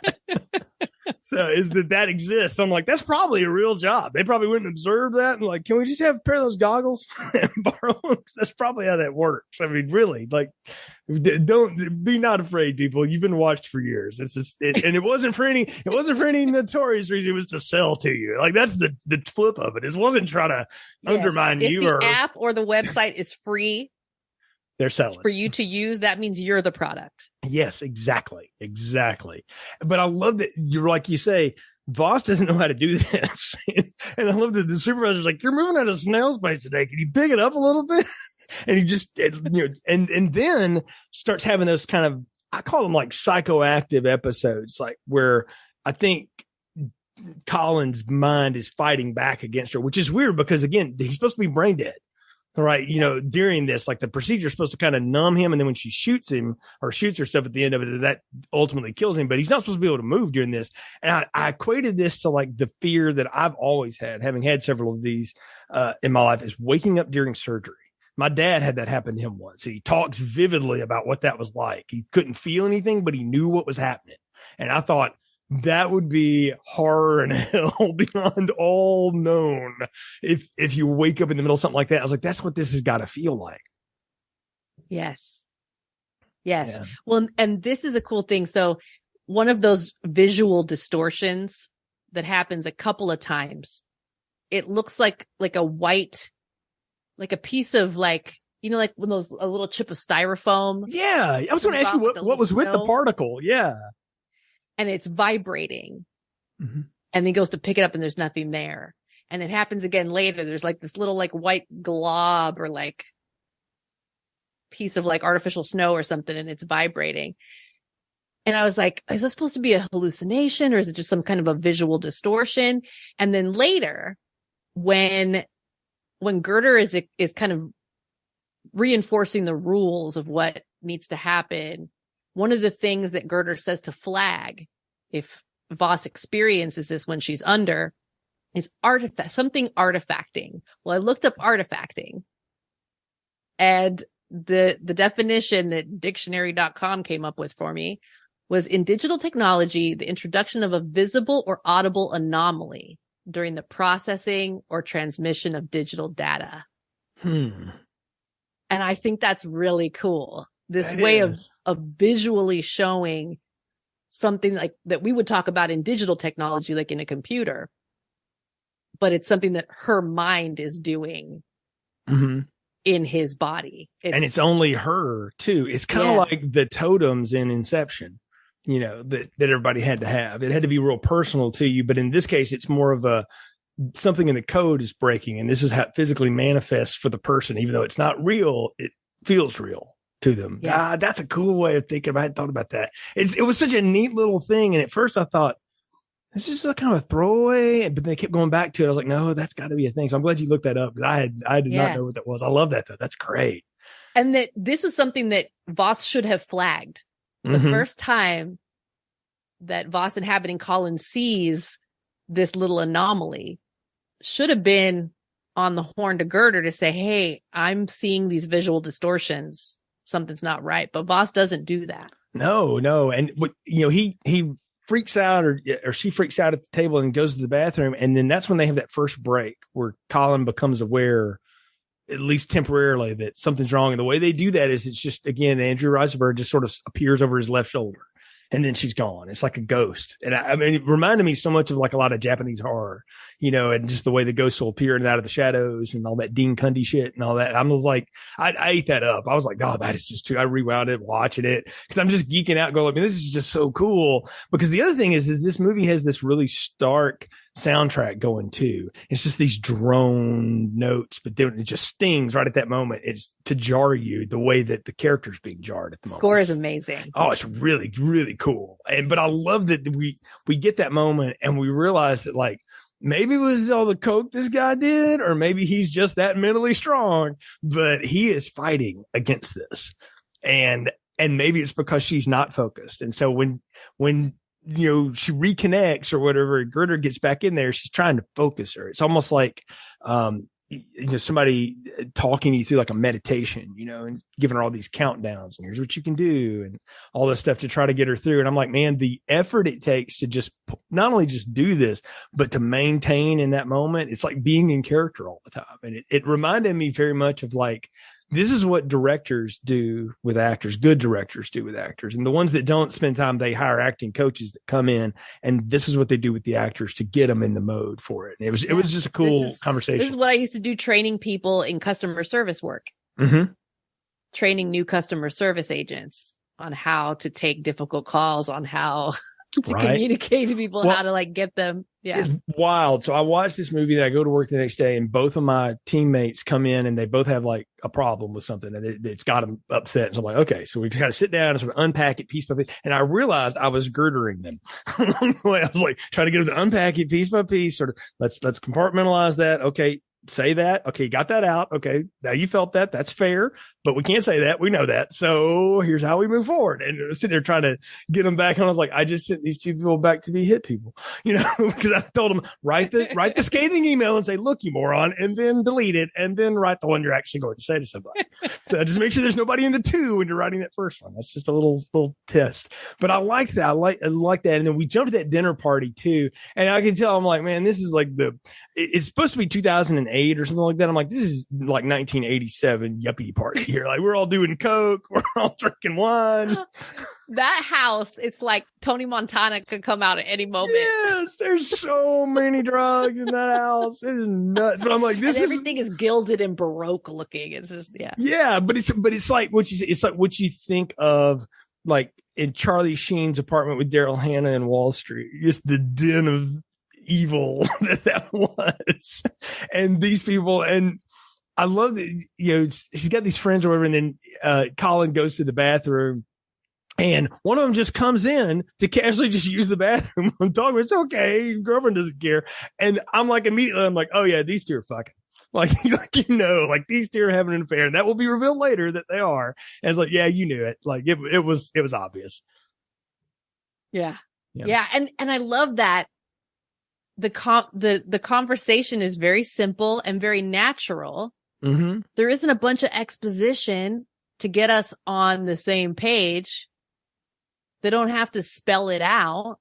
So is that exists. I'm like, that's probably a real job. They probably wouldn't observe that. And like, can we just have a pair of those goggles and borrow them? That's probably how that works. I mean, really, like, don't be not afraid, people. You've been watched for years. It's just, and it wasn't for any notorious reason. It was to sell to you. Like that's the flip of it. It wasn't trying to undermine you. If the app or the website is free, they're selling for you to use. That means you're the product. Yes, exactly. But I love that you say, Voss doesn't know how to do this. And I love that the supervisor's like, you're moving out of snail space today. Can you pick it up a little bit? And he just, and then starts having those kind of, I call them like psychoactive episodes, like where I think Colin's mind is fighting back against her, which is weird because again, he's supposed to be brain dead. Right. During this, like the procedure is supposed to kind of numb him. And then when she shoots him or shoots herself at the end of it, that ultimately kills him. But he's not supposed to be able to move during this. And I equated this to like the fear that I've always had, having had several of these in my life, is waking up during surgery. My dad had that happen to him once. He talks vividly about what that was like. He couldn't feel anything, but he knew what was happening. And I thought, that would be horror and hell beyond all known. If you wake up in the middle of something like that, I was like, that's what this has got to feel like. Yes. Yeah. Well, and this is a cool thing. So one of those visual distortions that happens a couple of times. It looks like a white, like a piece of like, you know, like when those, a little chip of styrofoam. Yeah. I was going to ask you what was with the particle. Yeah. And it's vibrating. Mm-hmm. And he goes to pick it up and there's nothing there. And it happens again later. There's like this little like white glob or like piece of like artificial snow or something, and it's vibrating. And I was like, is that supposed to be a hallucination or is it just some kind of a visual distortion? And then later, when Girder is kind of reinforcing the rules of what needs to happen, one of the things that Girder says to flag, if Voss experiences this when she's under, is something artifacting. Well, I looked up artifacting, and the definition that dictionary.com came up with for me was, in digital technology, the introduction of a visible or audible anomaly during the processing or transmission of digital data. And I think that's really cool. This way of visually showing something like that we would talk about in digital technology, like in a computer, but it's something that her mind is doing in his body. And it's only her too. It's kind of like the totems in Inception, you know, that everybody had to have. It had to be real personal to you. But in this case, it's more of something in the code is breaking. And this is how it physically manifests for the person. Even though it's not real, it feels real to them. Yeah. That's a cool way of thinking. I hadn't thought about that. It was such a neat little thing. And at first I thought, this is a kind of a throwaway, but they kept going back to it. I was like, no, that's got to be a thing. So I'm glad you looked that up, because I did not know what that was. I love that though. That's great. And that this was something that Voss should have flagged. The first time that Voss inhabiting Colin sees this little anomaly should have been on the horn to Girder to say, hey, I'm seeing these visual distortions. Something's not right. But Voss doesn't do that. No. And he freaks out or she freaks out at the table and goes to the bathroom. And then that's when they have that first break where Colin becomes aware, at least temporarily, that something's wrong. And the way they do that is it's just, again, Andrew Riseborough just sort of appears over his left shoulder. And then she's gone. It's like a ghost. And I mean, it reminded me so much of like a lot of Japanese horror, you know, and just the way the ghosts will appear in and out of the shadows and all that Dean Cundy shit and all that. I was like, I ate that up. I was like, oh, that is just too, I rewound it, watching it, because I'm just geeking out going, I mean, this is just so cool. Because the other thing is this movie has this really stark soundtrack going too. It's just these drone notes, but then it just stings right at that moment. It's to jar you the way that the character's being jarred at the moment. Score is amazing. Oh, it's really, really cool. But I love that we get that moment and we realize that, like, maybe it was all the coke this guy did, or maybe he's just that mentally strong, but he is fighting against this. And maybe it's because she's not focused. And so when she reconnects or whatever, Girder gets back in there, she's trying to focus her. It's almost like, somebody talking you through like a meditation, and giving her all these countdowns and here's what you can do and all this stuff to try to get her through. And I'm like, man, the effort it takes to just not only just do this, but to maintain in that moment, it's like being in character all the time. And it reminded me very much of like, this is what directors do with actors. Good directors do with actors. And the ones that don't spend time, they hire acting coaches that come in, and this is what they do with the actors to get them in the mode for it. And it was just a cool conversation. This is what I used to do, training people in customer service work, training new customer service agents on how to take difficult calls, on how to communicate to people, how to like get them. Yeah. It's wild. So I watched this movie that I go to work the next day, and both of my teammates come in and they both have like a problem with something, and it's got them upset. So I'm like, okay, so we just got to sit down and sort of unpack it piece by piece. And I realized I was girdering them along the way. I was like trying to get them to unpack it piece by piece, sort of let's compartmentalize that. Okay. Say that. Okay. Got that out. Okay. Now you felt that. That's fair, but we can't say that. We know that. So here's how we move forward. And I was sitting there trying to get them back. And I was like, I just sent these two people back to be hit people, because I told them, write the scathing email and say, look, you moron, and then delete it. And then write the one you're actually going to say to somebody. So just make sure there's nobody in the two when you're writing that first one. That's just a little test, but I like that. I like that. And then we jumped to that dinner party too. And I can tell, I'm like, man, this is like it's supposed to be 2008. 2008 or something like that. I'm like, this is like 1987 yuppie party here. Like we're all doing coke, we're all drinking wine. That house, it's like Tony Montana could come out at any moment. Yes, there's so many drugs in that house. It is nuts. But I'm like, this and everything is gilded and Baroque looking. It's just but it's like what you think of like in Charlie Sheen's apartment with Daryl Hannah in Wall Street. Just the den of evil that was. And these people, and I love that, she's got these friends or whatever, and then Colin goes to the bathroom. And one of them just comes in to casually just use the bathroom. I'm talking, it's okay. Your girlfriend doesn't care. And I'm like, immediately, I'm like, oh yeah, these two are fucking. Like these two are having an affair. And that will be revealed later that they are. And it's like, yeah, you knew it. Like it was obvious. Yeah. And I love that the conversation is very simple and very natural. Mm-hmm. There isn't a bunch of exposition to get us on the same page. They don't have to spell it out.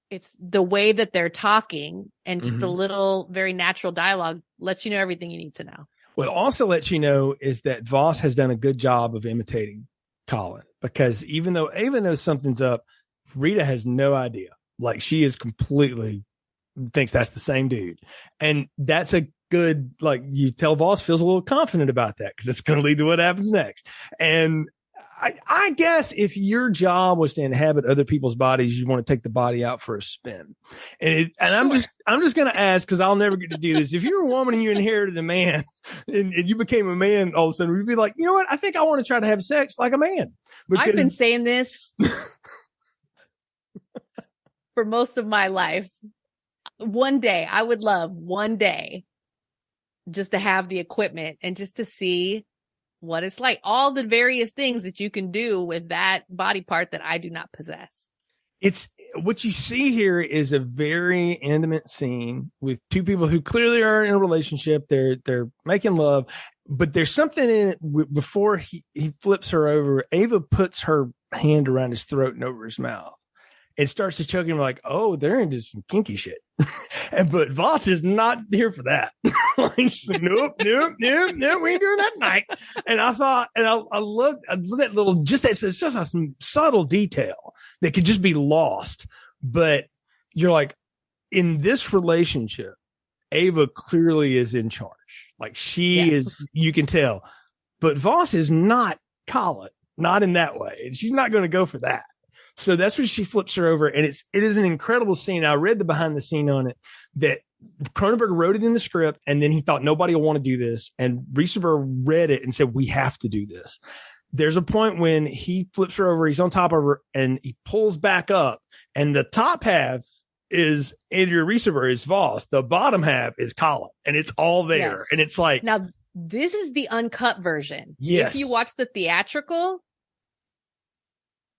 It's the way that they're talking and just the little, very natural dialogue lets you know everything you need to know. What also lets you know is that Voss has done a good job of imitating Colin, because even though something's up, Rita has no idea. Like she is completely thinks that's the same dude. And that's a good, like you tell Voss feels a little confident about that because it's going to lead to what happens next. And I guess if your job was to inhabit other people's bodies, you want to take the body out for a spin. And Sure. I'm just going to ask, because I'll never get to do this. If you're a woman and you inherited a man and you became a man all of a sudden, you'd be like, you know what? I think I want to try to have sex like a man. I've been saying this for most of my life. I would love one day just to have the equipment and just to see what it's like, all the various things that you can do with that body part that I do not possess. It's what you see here is a very intimate scene with two people who clearly are in a relationship. They're making love, but there's something in it before he flips her over. Ava puts her hand around his throat and over his mouth. It starts to choke him like, oh, they're into some kinky shit. But Voss is not here for that. She's like, nope, we ain't doing that tonight. And I thought, and I love that little, it's just some subtle detail that could just be lost. But you're like, in this relationship, Ava clearly is in charge. Like she is, you can tell. But Voss is not Colin, not in that way. And she's not going to go for that. So that's when she flips her over, and it is an incredible scene. I read the behind the scene on it that Cronenberg wrote it in the script, and then he thought nobody will want to do this. And Rieseber read it and said, we have to do this. There's a point when he flips her over, he's on top of her, and he pulls back up, and the top half is Andrea Rieseber, is Voss. The bottom half is Colin, and it's all there. Yes. And it's like, now this is the uncut version. Yes. If you watch the theatrical,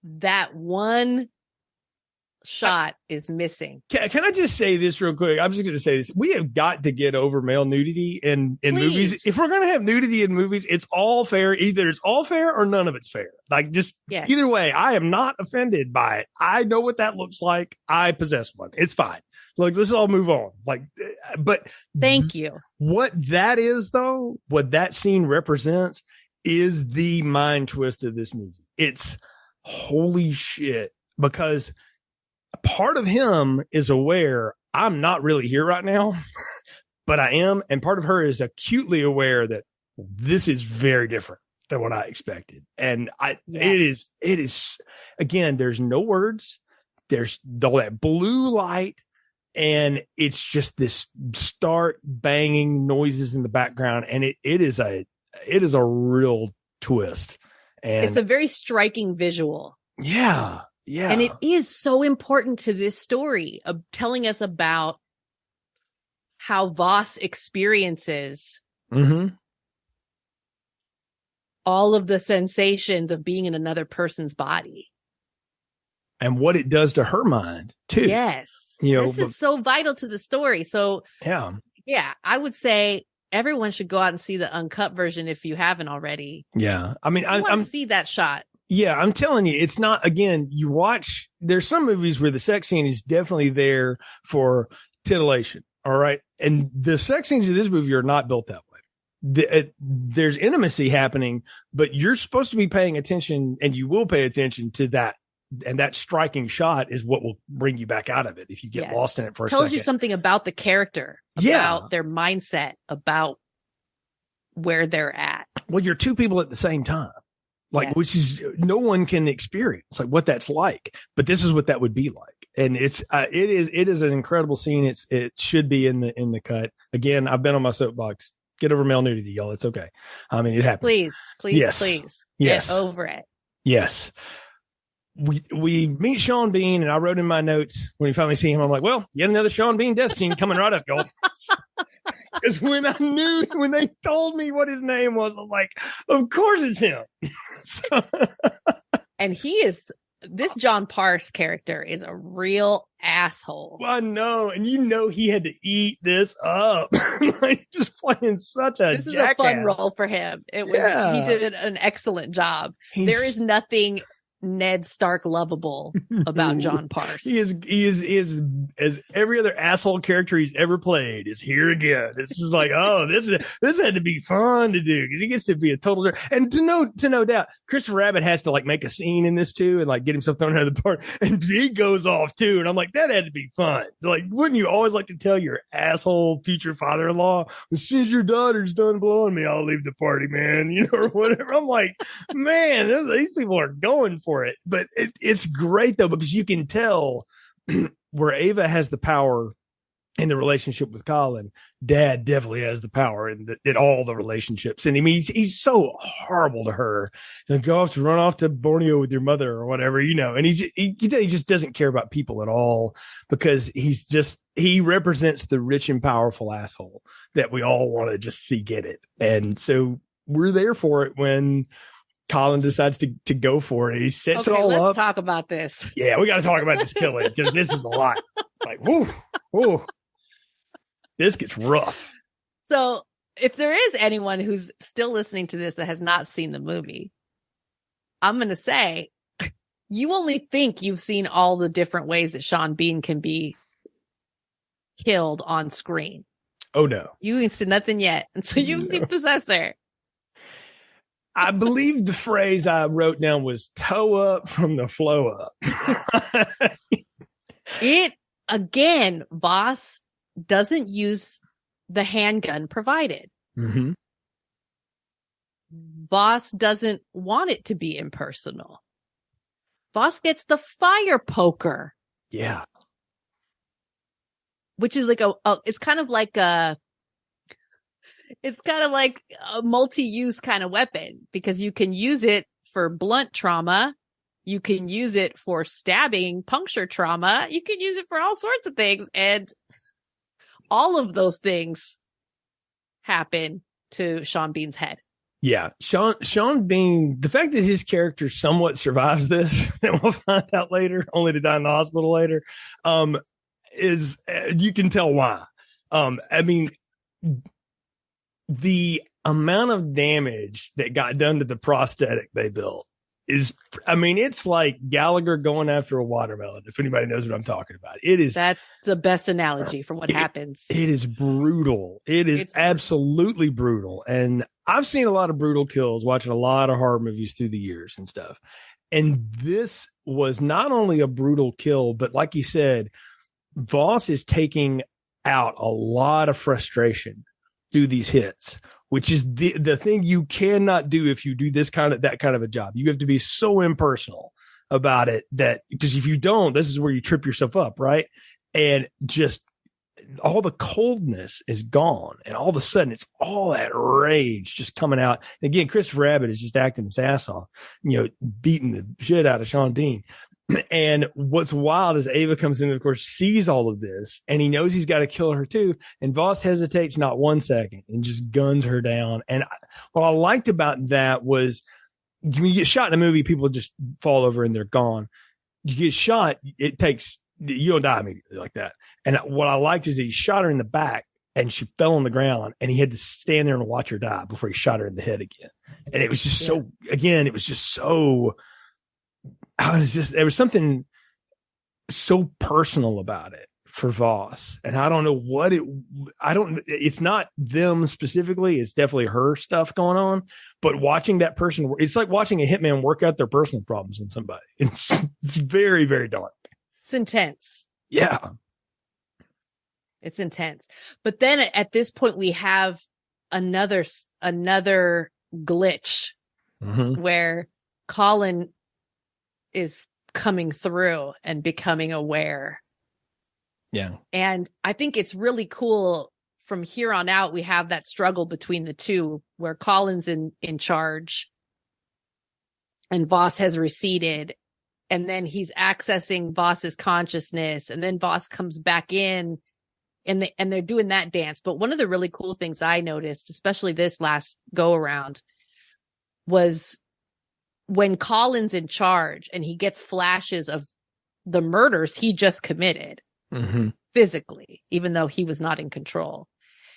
that one shot is missing. Can I just say this real quick? I'm just going to say this. We have got to get over male nudity in movies. If we're going to have nudity in movies, it's all fair. Either it's all fair or none of it's fair. Like just either way, I am not offended by it. I know what that looks like. I possess one. It's fine. Look, let's all move on. Like, but thank you. What that is though, what that scene represents is the mind twist of this movie. It's holy shit, because part of him is aware I'm not really here right now, but I am. And part of her is acutely aware that this is very different than what I expected. And it is, again, there's no words. There's all that blue light. And it's just this stark banging noises in the background. And it is a real twist. And it's a very striking visual. Yeah. Yeah. And it is so important to this story of telling us about how Voss experiences all of the sensations of being in another person's body. And what it does to her mind, too. Yes. This is so vital to the story. So, yeah, I would say everyone should go out and see the uncut version if you haven't already. Yeah. I mean, I want to see that shot. Yeah, I'm telling you, it's not, again, you watch, there's some movies where the sex scene is definitely there for titillation All right. And the sex scenes in this movie are not built that way. There's intimacy happening, but you're supposed to be paying attention, and you will pay attention to that. And that striking shot is what will bring you back out of it if you get lost in it for a second. Tells you something about the character, about their mindset, about where they're at. Well, you're two people at the same time, which is no one can experience like what that's like, but this is what that would be like. And it is an incredible scene. It should be in the cut. Again, I've been on my soapbox. Get over male nudity, y'all. It's okay. I mean, it happens. Please. Get over it. Yes. We meet Sean Bean, and I wrote in my notes when we finally see him, I'm like, well, yet another Sean Bean death scene coming right up, y'all. Because when they told me what his name was, I was like, of course it's him. And this John Parse character is a real asshole. Well, I know. And he had to eat this up. Like, just playing such a This is jackass. a fun role for him. He did an excellent job. There is nothing Ned Stark lovable about John Parse. He is as every other asshole character he's ever played is here again. This is like, this had to be fun to do because he gets to be a total jerk. And to no doubt, Christopher Abbott has to like make a scene in this too and like get himself thrown out of the park, and he goes off too. And I'm like, that had to be fun. Like, wouldn't you always like to tell your asshole future father-in-law, as soon as your daughter's done blowing me, I'll leave the party, man, or whatever. I'm like, man, these people are going for it. But it's great though, because you can tell where Ava has the power in the relationship with Colin, Dad definitely has the power in all the relationships. And I mean, he's so horrible to her. He'll go off to run off to Borneo with your mother or whatever, and he just doesn't care about people at all, because he represents the rich and powerful asshole that we all want to just see get it. And so we're there for it when Colin decides to go for it. He sets it all up. Let's talk about this. Yeah, we got to talk about this killing, because this is a lot. Like, whoo. This gets rough. So if there is anyone who's still listening to this that has not seen the movie, I'm going to say you only think you've seen all the different ways that Sean Bean can be killed on screen. Oh, no. You ain't seen nothing yet. And so you've seen Possessor. I believe the phrase I wrote down was toe up from the flow up. Again, Voss doesn't use the handgun provided. Mm-hmm. Voss doesn't want it to be impersonal. Voss gets the fire poker. Yeah. Which is like it's kind of like a multi-use kind of weapon, because you can use it for blunt trauma. You can use it for stabbing, puncture trauma. You can use it for all sorts of things. And all of those things happen to Sean Bean's head. Yeah. Sean Bean, the fact that his character somewhat survives this, and we'll find out later, only to die in the hospital later, is, you can tell why. I mean, the amount of damage that got done to the prosthetic they built it's like Gallagher going after a watermelon, if anybody knows what I'm talking about. That's the best analogy for what happens. It is brutal. It's absolutely brutal. And I've seen a lot of brutal kills, watching a lot of horror movies through the years and stuff. And this was not only a brutal kill, but like you said, Voss is taking out a lot of frustration through these hits, which is the thing you cannot do if you do that kind of a job. You have to be so impersonal about it, because if you don't, this is where you trip yourself up, right? And just all the coldness is gone, and all of a sudden it's all that rage just coming out. And again, Christopher Abbott is just acting his ass off, beating the shit out of Sean Bean. And what's wild is Ava comes in and, of course, sees all of this, and he knows he's got to kill her too. And Voss hesitates not 1 second and just guns her down. And what I liked about that was, when you get shot in a movie, people just fall over and they're gone. You get shot, you don't die immediately like that. And what I liked is that he shot her in the back, and she fell on the ground, and he had to stand there and watch her die before he shot her in the head again. And it was just there was something so personal about it for Voss. And I don't know what it's not them specifically. It's definitely her stuff going on. But watching that person, it's like watching a hitman work out their personal problems on somebody. It's very, very dark. It's intense. Yeah. It's intense. But then at this point, we have another glitch where Colin is coming through and becoming aware. Yeah. And I think it's really cool. From here on out, we have that struggle between the two where Colin's in charge and Voss has receded. And then he's accessing Voss's consciousness. And then Voss comes back in and they're doing that dance. But one of the really cool things I noticed, especially this last go around, was when Colin's in charge and he gets flashes of the murders he just committed physically, even though he was not in control.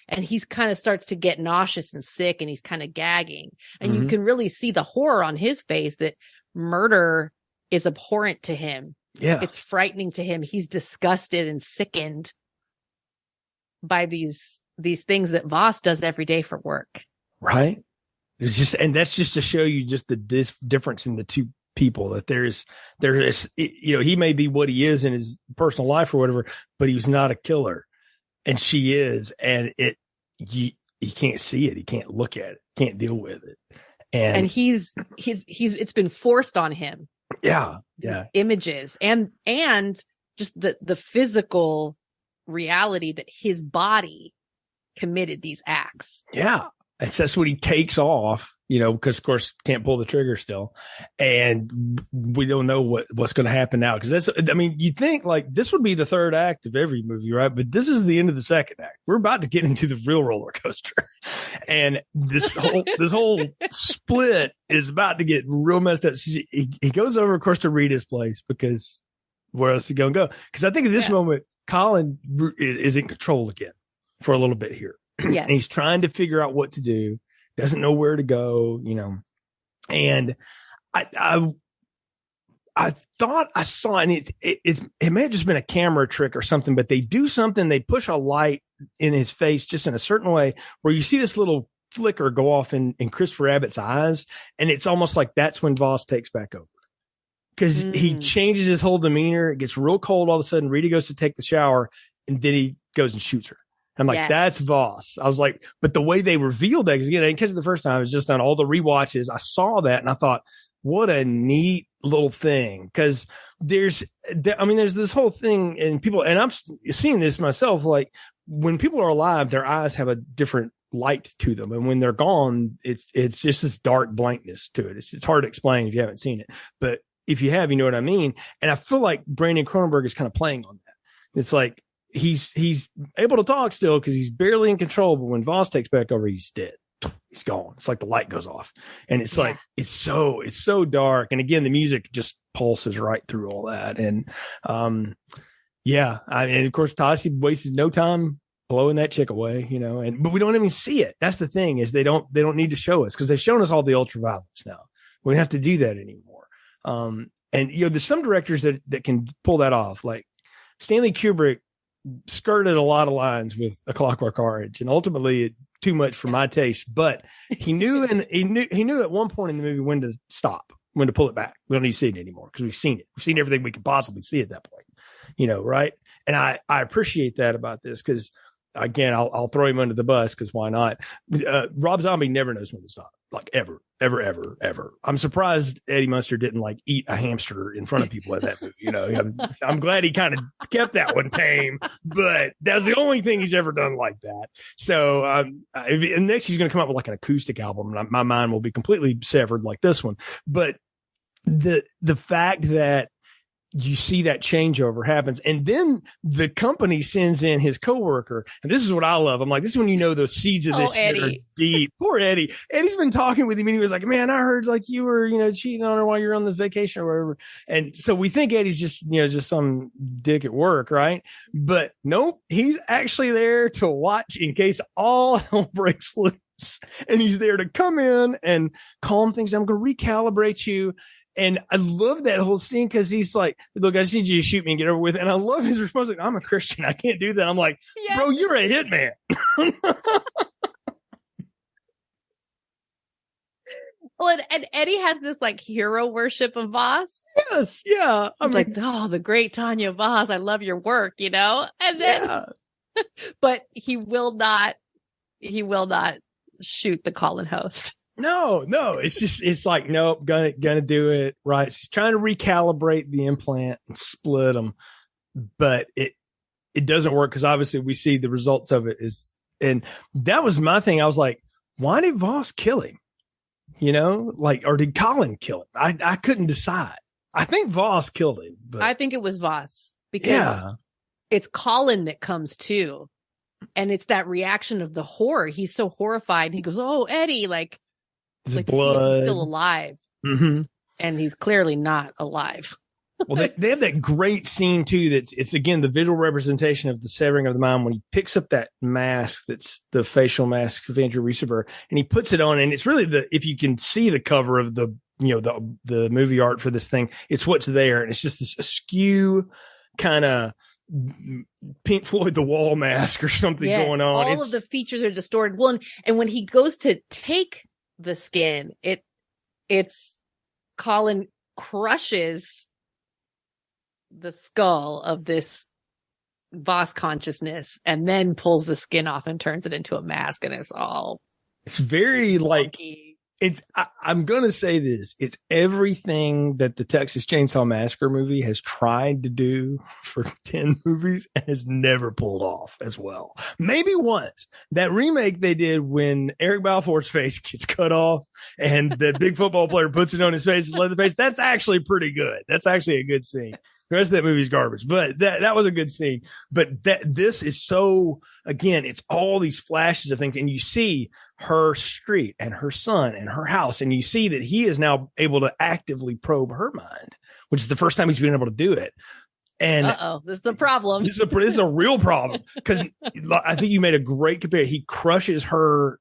And he's kind of starts to get nauseous and sick and he's kind of gagging. And you can really see the horror on his face that murder is abhorrent to him. Yeah. It's frightening to him. He's disgusted and sickened by these things that Voss does every day for work. Right. It's just, and that's just to show you just this difference in the two people, that there is, he may be what he is in his personal life or whatever, but he's not a killer. And she is, and he can't see it. He can't look at it, can't deal with it. And he's it's been forced on him. Yeah. Yeah. Images and just the physical reality that his body committed these acts. Yeah. And that's what he takes off, because of course can't pull the trigger still. And we don't know what's going to happen now. Cause you think like this would be the third act of every movie, right? But this is the end of the second act. We're about to get into the real roller coaster. And this whole split is about to get real messed up. He goes over, of course, to Rita's place because where else is he going to go? Cause I think at this moment, Colin is in control again for a little bit here. Yes. And he's trying to figure out what to do, doesn't know where to go, and I thought I saw, and it may have just been a camera trick or something, but they do something. They push a light in his face just in a certain way where you see this little flicker go off in Christopher Abbott's eyes. And it's almost like that's when Voss takes back over. Because he changes his whole demeanor. It gets real cold all of a sudden. Rita goes to take the shower, and then he goes and shoots her. I'm like, That's Voss. I was like, but the way they revealed that, because again, I didn't catch it the first time. It was just on all the rewatches. I saw that and I thought, what a neat little thing. Because there's this whole thing, and people, and I'm seeing this myself, like when people are alive, their eyes have a different light to them. And when they're gone, it's just this dark blankness to it. It's hard to explain if you haven't seen it. But if you have, you know what I mean? And I feel like Brandon Cronenberg is kind of playing on that. It's like, he's able to talk still because he's barely in control, but when Voss takes back over, he's dead. He's gone. It's like the light goes off, and it's like it's so dark. And again, the music just pulses right through all that. And and of course, Tassi wasted no time blowing that chick away, but we don't even see it. That's the thing, is they don't need to show us because they've shown us all the ultraviolence now. We don't have to do that anymore. And there's some directors that can pull that off, like Stanley Kubrick skirted a lot of lines with A Clockwork Orange, and ultimately too much for my taste, but he knew at one point in the movie when to stop, when to pull it back. We don't need to see it anymore because we've seen it. We've seen everything we could possibly see at that point, right? And I appreciate that about this because, again, I'll throw him under the bus because why not? Rob Zombie never knows when to stop, like ever. I'm surprised Eddie Munster didn't like eat a hamster in front of people at that movie. I'm glad he kind of kept that one tame, but that's the only thing he's ever done like that. So, and next he's going to come up with like an acoustic album, and my mind will be completely severed like this one. But the fact that you see that changeover happens, and then the company sends in his coworker, and this is what I love. I'm like, this is when the seeds of this shit are deep. Poor Eddie. Eddie's been talking with him, and he was like, "Man, I heard like you were, cheating on her while you're on the vacation or whatever." And so we think Eddie's just some dick at work, right? But nope, he's actually there to watch in case all hell breaks loose, and he's there to come in and calm things down. I'm going to recalibrate you. And I love that whole scene because he's like, look, I just need you to shoot me and get over with it. And I love his response. Like, I'm a Christian. I can't do that. I'm like, bro, you're a hitman. Well, and Eddie has this like hero worship of Voss. Yes. Yeah. I'm like, oh, the great Tanya Voss. I love your work, you know? And then, but he will not shoot the Colin host. No, it's like, nope, gonna do it. Right. She's trying to recalibrate the implant and split them, but it doesn't work because obviously we see the results of it and that was my thing. I was like, why did Voss kill him? You know, like, or did Colin kill him? I couldn't decide. I think Voss killed him, but I think it was Voss because it's Colin that comes to, and it's that reaction of the horror. He's so horrified. He goes, "Oh, Eddie!" Like, it's like, see if he's still alive, and he's clearly not alive. Well, they have that great scene too. It's again the visual representation of the severing of the mind when he picks up that mask that's the facial mask of Andrew Rieseberg and he puts it on, and it's really if you can see the cover of the the movie art for this thing, it's what's there, and it's just this askew kind of Pink Floyd The Wall mask or something going on. All of the features are distorted. Well, and when he goes to take the skin, it's Colin crushes the skull of this Voss consciousness and then pulls the skin off and turns it into a mask, and it's very like I'm going to say this. It's everything that the Texas Chainsaw Massacre movie has tried to do for 10 movies and has never pulled off as well. Maybe once. That remake they did when Eric Balfour's face gets cut off and the big football player puts it on his face, his leather face. That's actually pretty good. That's actually a good scene. The rest of that movie's garbage, but that was a good scene. But this is so, again, it's all these flashes of things, and you see her street and her son and her house, and you see that he is now able to actively probe her mind, which is the first time he's been able to do it. And this is a problem. This is a real problem because I think you made a great compare. He crushes her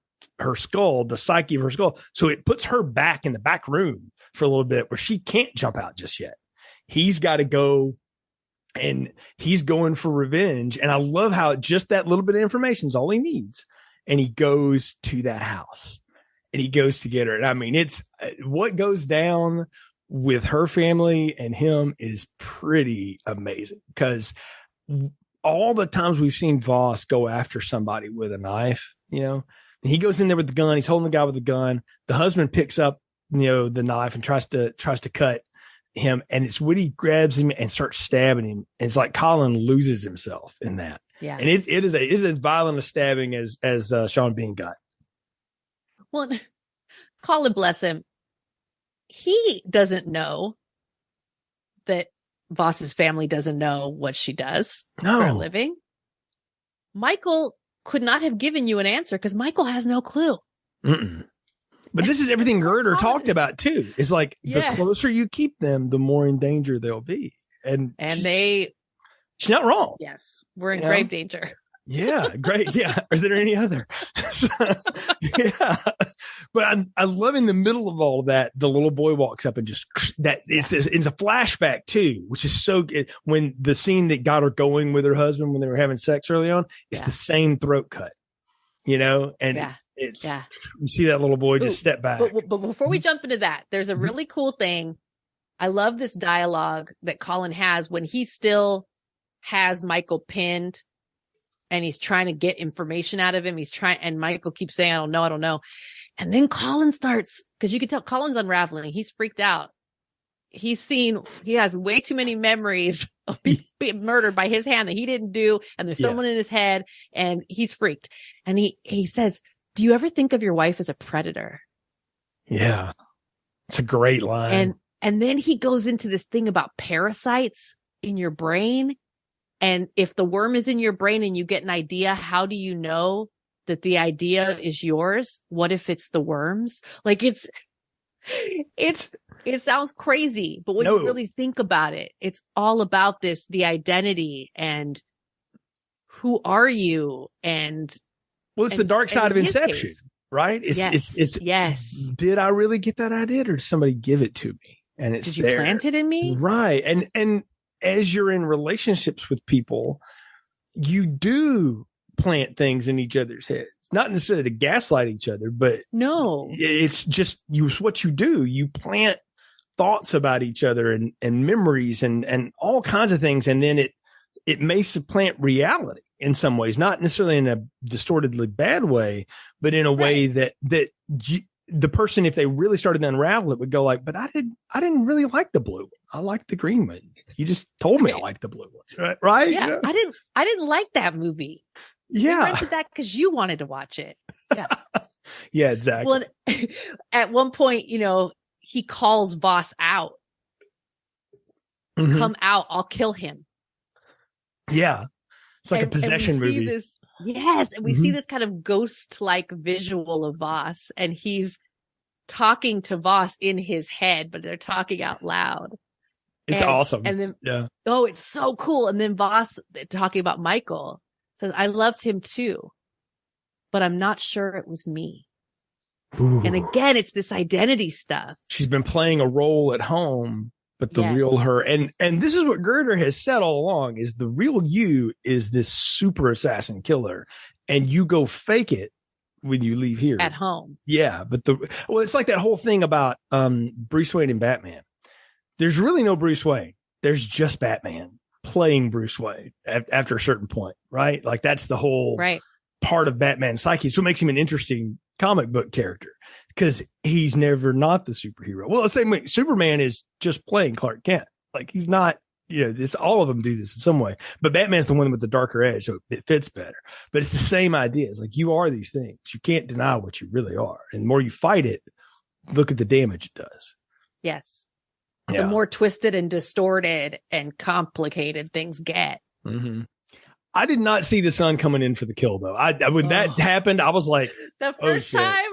skull, the psyche of her skull, so it puts her back in the back room for a little bit where she can't jump out just yet. He's got to go, and he's going for revenge. And I love how just that little bit of information is all he needs. And he goes to that house and he goes to get her. And I mean, it's what goes down with her family and him is pretty amazing, because all the times we've seen Voss go after somebody with a knife, he goes in there with the gun. He's holding the guy with the gun. The husband picks up, the knife and tries to cut him, and it's when he grabs him and starts stabbing him. It's like Colin loses himself in that. Yeah. And it is as violent a stabbing as Sean Bean got. Well, Colin, bless him, he doesn't know that Voss's family doesn't know what she does for a living. Michael could not have given you an answer because Michael has no clue. But this is everything Gerder talked about too. It's like the closer you keep them, the more in danger they'll be. And she's not wrong. Yes. We're in grave danger. Yeah. Great. Yeah. Is there any other? Yeah. But I love in the middle of all of that, the little boy walks up and just it's a flashback too, which is so good. When the scene that got her going with her husband when they were having sex early on, it's the same throat cut, and it's you see that little boy just step back. But before we jump into that, there's a really cool thing. I love this dialogue that Colin has when he still has Michael pinned and he's trying to get information out of him. And Michael keeps saying, I don't know. And then Colin starts, because you can tell Colin's unraveling. He's freaked out. He has way too many memories of being murdered by his hand that he didn't do. And there's someone in his head and he's freaked. And he says, do you ever think of your wife as a predator? Yeah. It's a great line. And then he goes into this thing about parasites in your brain. And if the worm is in your brain and you get an idea, how do you know that the idea is yours? What if it's the worm's? Like it sounds crazy, but when you really think about it, it's all about the identity and who are you? And it's the dark side of Inception, right? It's yes. Did I really get that idea or did somebody give it to me? and it's Did you there. plant it in me? Right. And as you're in relationships with people, you do plant things in each other's heads, not necessarily to gaslight each other, but no, it's just what you do. You plant thoughts about each other and memories and all kinds of things. And then it may supplant reality in some ways, not necessarily in a distortedly bad way, but in a way that the person, if they really started to unravel it, would go like, but I didn't really like the blue one. I liked the green one. You just told me I liked the blue one. Right? Yeah. I didn't like that movie. Yeah. I rented that because you wanted to watch it. Yeah. Yeah, exactly. Well, at one point, he calls Voss out. Mhm. Come out. I'll kill him. Yeah. It's like a possession movie. And we see this kind of ghost-like visual of Voss, and he's talking to Voss in his head, but they're talking out loud. It's awesome. And then, it's so cool. And then Voss, talking about Michael, says, I loved him too, but I'm not sure it was me. Ooh. And again, it's this identity stuff. She's been playing a role at home, but the real her, and this is what Girder has said all along, is the real you is this super assassin killer, and you go fake it when you leave here at home. Yeah. But it's like that whole thing about Bruce Wayne and Batman. There's really no Bruce Wayne. There's just Batman playing Bruce Wayne after a certain point, right? Like that's the whole part of Batman's psyche. It's what makes him an interesting comic book character, because he's never not the superhero. Well, the same way Superman is just playing Clark Kent. Like he's not, all of them do this in some way, but Batman's the one with the darker edge, so it fits better. But it's the same idea. It's like, you are these things. You can't deny what you really are. And the more you fight it, look at the damage it does. Yes. Yeah. The more twisted and distorted and complicated things get. Mm-hmm. I did not see the sun coming in for the kill, though. When that happened, I was like, the first time.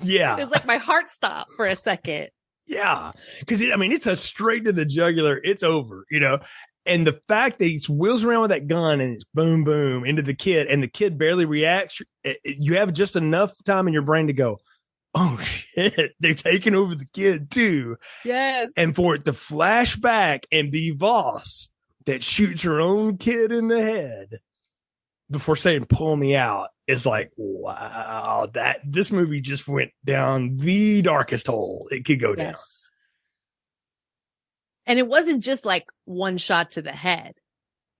Yeah. It was like my heart stopped for a second. Yeah. Because, it's a straight to the jugular. It's over, And the fact that he wheels around with that gun and it's boom, boom into the kid, and the kid barely reacts, you have just enough time in your brain to go, oh, shit, they're taking over the kid, too. Yes. And for it to flash back and be Voss that shoots her own kid in the head before saying, pull me out, is like, wow, this movie just went down the darkest hole it could go down. And it wasn't just like one shot to the head.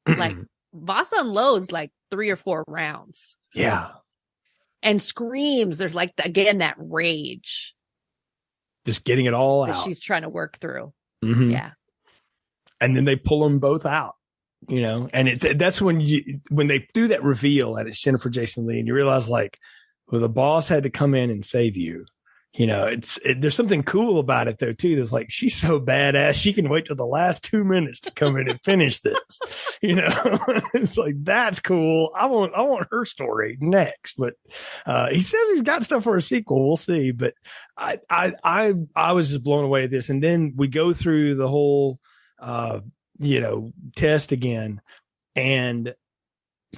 Like Voss unloads like 3 or 4 rounds. Yeah. And screams. There's like, again, that rage. Just getting it all that out. She's trying to work through. Mm-hmm. Yeah. And then they pull them both out, and that's when they do that reveal and it's Jennifer Jason Leigh, and you realize like, well, the boss had to come in and save you. There's something cool about it though, too. There's like, she's so badass. She can wait till the last 2 minutes to come in and finish this, it's like, that's cool. I want her story next, but, he says he's got stuff for a sequel. We'll see. But I was just blown away at this. And then we go through the whole, test again. And,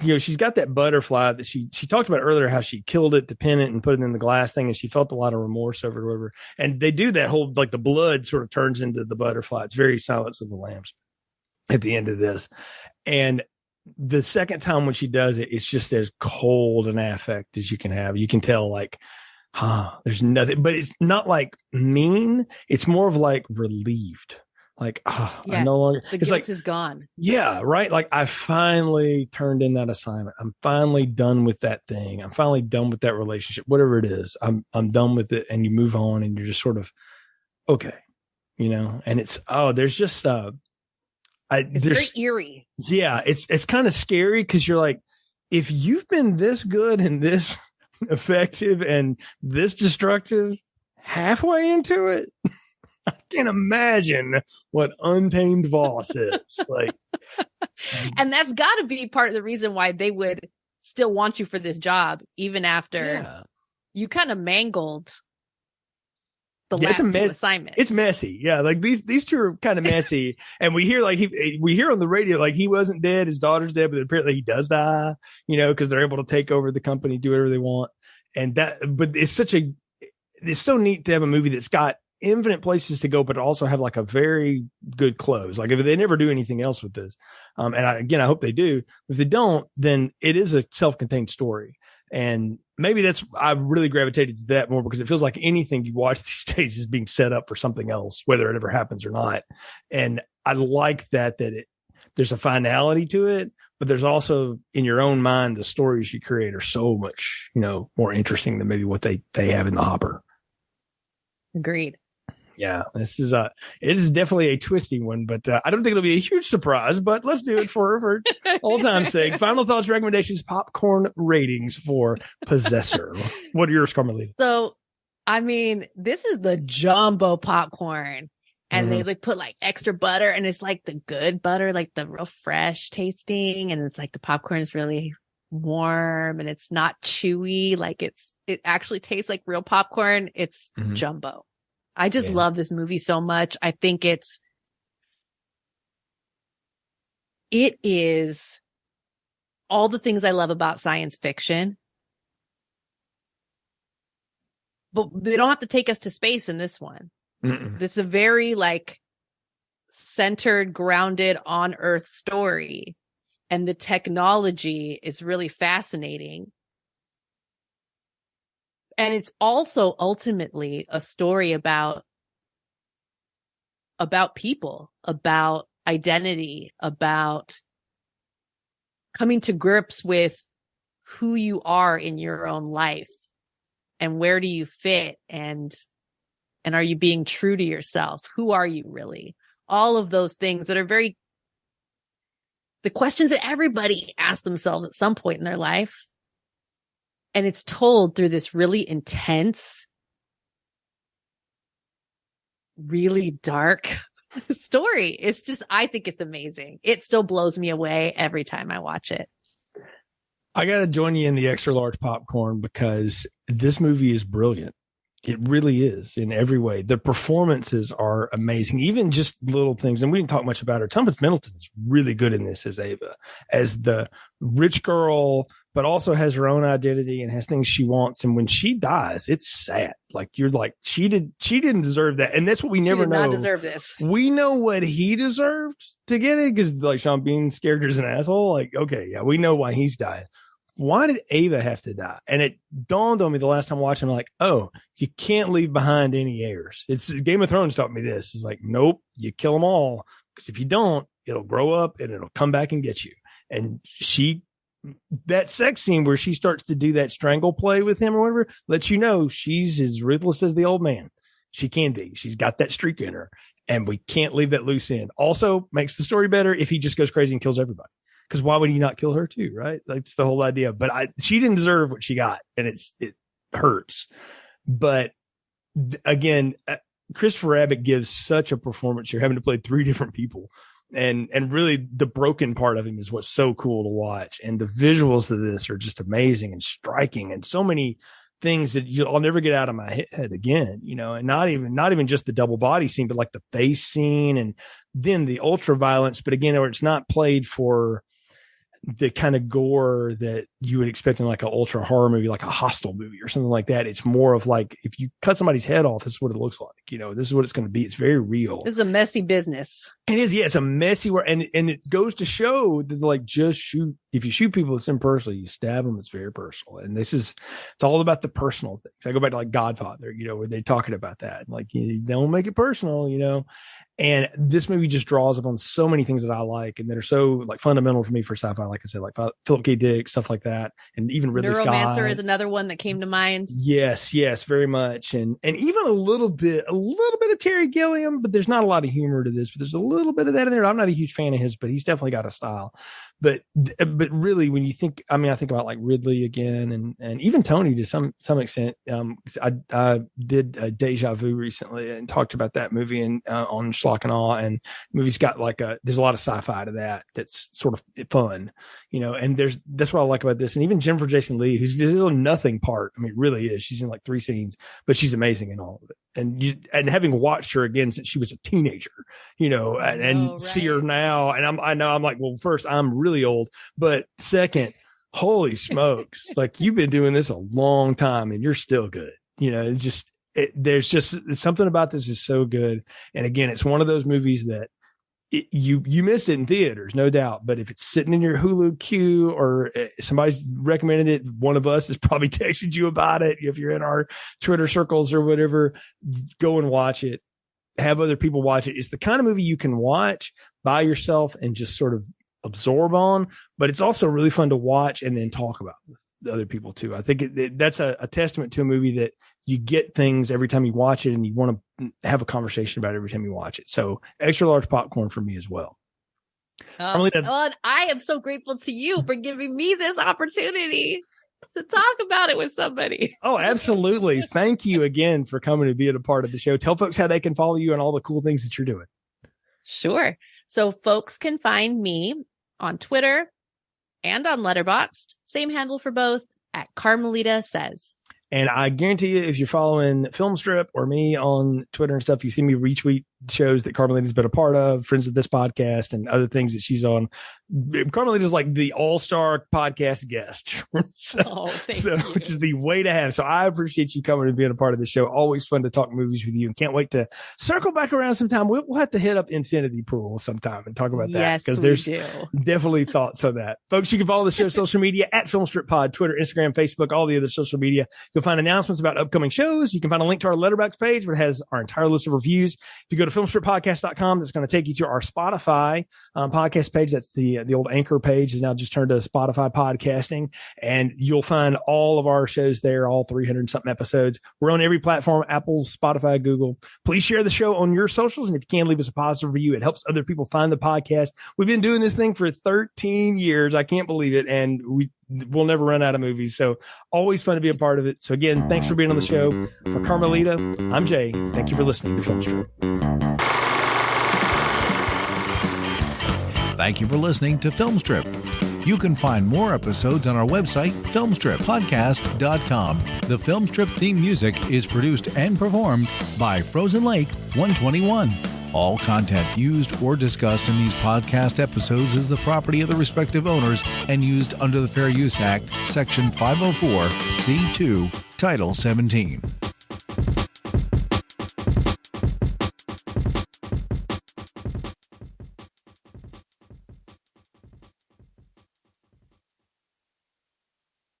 she's got that butterfly that she talked about earlier, how she killed it to pin it and put it in the glass thing. And she felt a lot of remorse over it, whatever. And they do that whole, like the blood sort of turns into the butterfly. It's very Silence of the Lambs at the end of this. And the second time when she does it, it's just as cold an affect as you can have. You can tell like, there's nothing, but it's not like mean. It's more of like relieved. Like, yes, I no longer, the it's guilt like, is gone. Yeah. Right. Like I finally turned in that assignment. I'm finally done with that thing. I'm finally done with that relationship, whatever it is. I'm done with it. And you move on and you're just sort of, okay. And it's, there's just, it's very eerie. Yeah. It's kind of scary. 'Cause you're like, if you've been this good and this effective and this destructive halfway into it, I can't imagine what Untamed Voss is like. And that's got to be part of the reason why they would still want you for this job, even after you kind of mangled the last 2 assignments. It's messy. Yeah. Like these two are kind of messy. And we hear we hear on the radio, like he wasn't dead. His daughter's dead, but apparently he does die, cause they're able to take over the company, do whatever they want. And but it's so neat to have a movie that's got infinite places to go, but also have like a very good close. Like if they never do anything else with this, and I hope they do. If they don't, then it is a self-contained story. And maybe I really gravitated to that more because it feels like anything you watch these days is being set up for something else, whether it ever happens or not. And I like that there's a finality to it, but there's also in your own mind, the stories you create are so much, more interesting than maybe what they have in the hopper. Agreed. Yeah, it is definitely a twisty one, but I don't think it'll be a huge surprise, but let's do it for old time's sake. Final thoughts, recommendations, popcorn ratings for Possessor. What are yours, Carmelita? So, I mean, this is the jumbo popcorn, and they like put like extra butter, and it's like the good butter, like the real fresh tasting, and it's like the popcorn is really warm and it's not chewy. Like it actually tastes like real popcorn. It's jumbo. I just love this movie so much. I think it is all the things I love about science fiction, but they don't have to take us to space in this one. This is a very like centered, grounded on Earth story. And the technology is really fascinating. And it's also ultimately a story about people, about identity, about coming to grips with who you are in your own life and where do you fit and are you being true to yourself? Who are you really? All of those things that are the questions that everybody asks themselves at some point in their life. And it's told through this really intense, really dark story. It's just, I think it's amazing. It still blows me away every time I watch it. I got to join you in the extra large popcorn because this movie is brilliant. It really is in every way. The performances are amazing, even just little things. And we didn't talk much about her. Thomas Middleton is really good in this as Ava, as the rich girl, but also has her own identity and has things she wants. And when she dies, it's sad. Like you're like, she didn't deserve that. And that's what we never know. She did not deserve this. We know what he deserved to get it because like Sean Bean's character is an asshole. Like, okay, yeah, we know why he's dying. Why did Ava have to die? And it dawned on me the last time watching, I'm like, oh, you can't leave behind any heirs. It's Game of Thrones taught me this. It's like, nope, you kill them all. Because if you don't, it'll grow up and it'll come back and get you. And that sex scene where she starts to do that strangle play with him or whatever, lets you know she's as ruthless as the old man. She can be. She's got that streak in her. And we can't leave that loose end. Also makes the story better if he just goes crazy and kills everybody. Because why would he not kill her too, right? That's the whole idea. But she didn't deserve what she got, and it hurts. But again, Christopher Abbott gives such a performance here, having to play 3 different people, and really the broken part of him is what's so cool to watch. And the visuals of this are just amazing and striking, and so many things that I'll never get out of my head again, and not even just the double body scene, but like the face scene, and then the ultra violence. But again, where it's not played for the kind of gore that you would expect in like an ultra horror movie, like a Hostel movie or something like that. It's more of like, if you cut somebody's head off, this is what it looks like. This is what it's going to be. It's very real. This is a messy business. It is. Yeah. It's a messy work. And it goes to show that like, just shoot. If you shoot people, it's impersonal. You stab them, it's very personal. And it's all about the personal things. I go back to like Godfather, where they're talking about that. Like, don't make it personal, And this movie just draws upon so many things that I like and that are so like fundamental for me for sci-fi. Like I said, like Philip K. Dick, stuff like that. And even Ridley Scott. Neuromancer is another one that came to mind. Yes, very much. And even a little bit of Terry Gilliam, but there's not a lot of humor to this, but there's a little bit of that in there. I'm not a huge fan of his, but he's definitely got a style. But really, when you think, I think about like Ridley again, and even Tony to some extent. I did a Deja Vu recently and talked about that movie and on Schlock and Awe, and the movie's got like there's a lot of sci-fi to that that's sort of fun, and that's what I like about this. And even Jennifer Jason Leigh, who's a little nothing part. It really is. She's in like 3 scenes, but she's amazing in all of it. And having watched her again since she was a teenager, and see her now, and I'm like, well, first, I'm really old, but second, holy smokes, like you've been doing this a long time and you're still good. It's just there's just something about this is so good. And again, it's one of those movies that you missed it in theaters, no doubt. But if it's sitting in your Hulu queue or somebody's recommended it, one of us has probably texted you about it. If you're in our Twitter circles or whatever, go and watch it. Have other people watch it. It's the kind of movie you can watch by yourself and just sort of absorb on, but it's also really fun to watch and then talk about with other people too. I think that's a testament to a movie that you get things every time you watch it and you want to have a conversation about it every time you watch it. So extra large popcorn for me as well. Well, I am so grateful to you for giving me this opportunity to talk about it with somebody. Oh, absolutely. Thank you again for coming and being a part of the show. Tell folks how they can follow you and all the cool things that you're doing. Sure. So folks can find me on Twitter and on Letterboxd. Same handle for both, at Carmelita Says. And I guarantee you, if you're following Filmstrip or me on Twitter and stuff, you see me retweet shows that Carmelita's been a part of, friends of this podcast and other things that she's on. Carmelita's like the all-star podcast guest. Which is the way to have. So I appreciate you coming and being a part of the show. Always fun to talk movies with you and can't wait to circle back around sometime. We'll have to hit up Infinity Pool sometime and talk about that. Because there's definitely thoughts on that. Folks, you can follow the show social media at Filmstrip Pod, Twitter, Instagram, Facebook, all the other social media. You'll find announcements about upcoming shows. You can find a link to our Letterboxd page where it has our entire list of reviews. If you go to filmstrippodcast.com, that's going to take you to our Spotify podcast page. That's the old Anchor page is now just turned to Spotify podcasting, and you'll find all of our shows there, all 300 something episodes. We're on every platform, Apple, Spotify, Google. Please share the show on your socials. And if you can, leave us a positive review. It helps other people find the podcast. We've been doing this thing for 13 years. I can't believe it. And we'll never run out of movies. So always fun to be a part of it. So again, thanks for being on the show. For Carmelita, I'm Jay. Thank you for listening to Filmstrip. Thank you for listening to Filmstrip. You can find more episodes on our website, filmstrippodcast.com. The Filmstrip theme music is produced and performed by Frozen Lake 121. All content used or discussed in these podcast episodes is the property of the respective owners and used under the Fair Use Act, Section 504, C2, Title 17.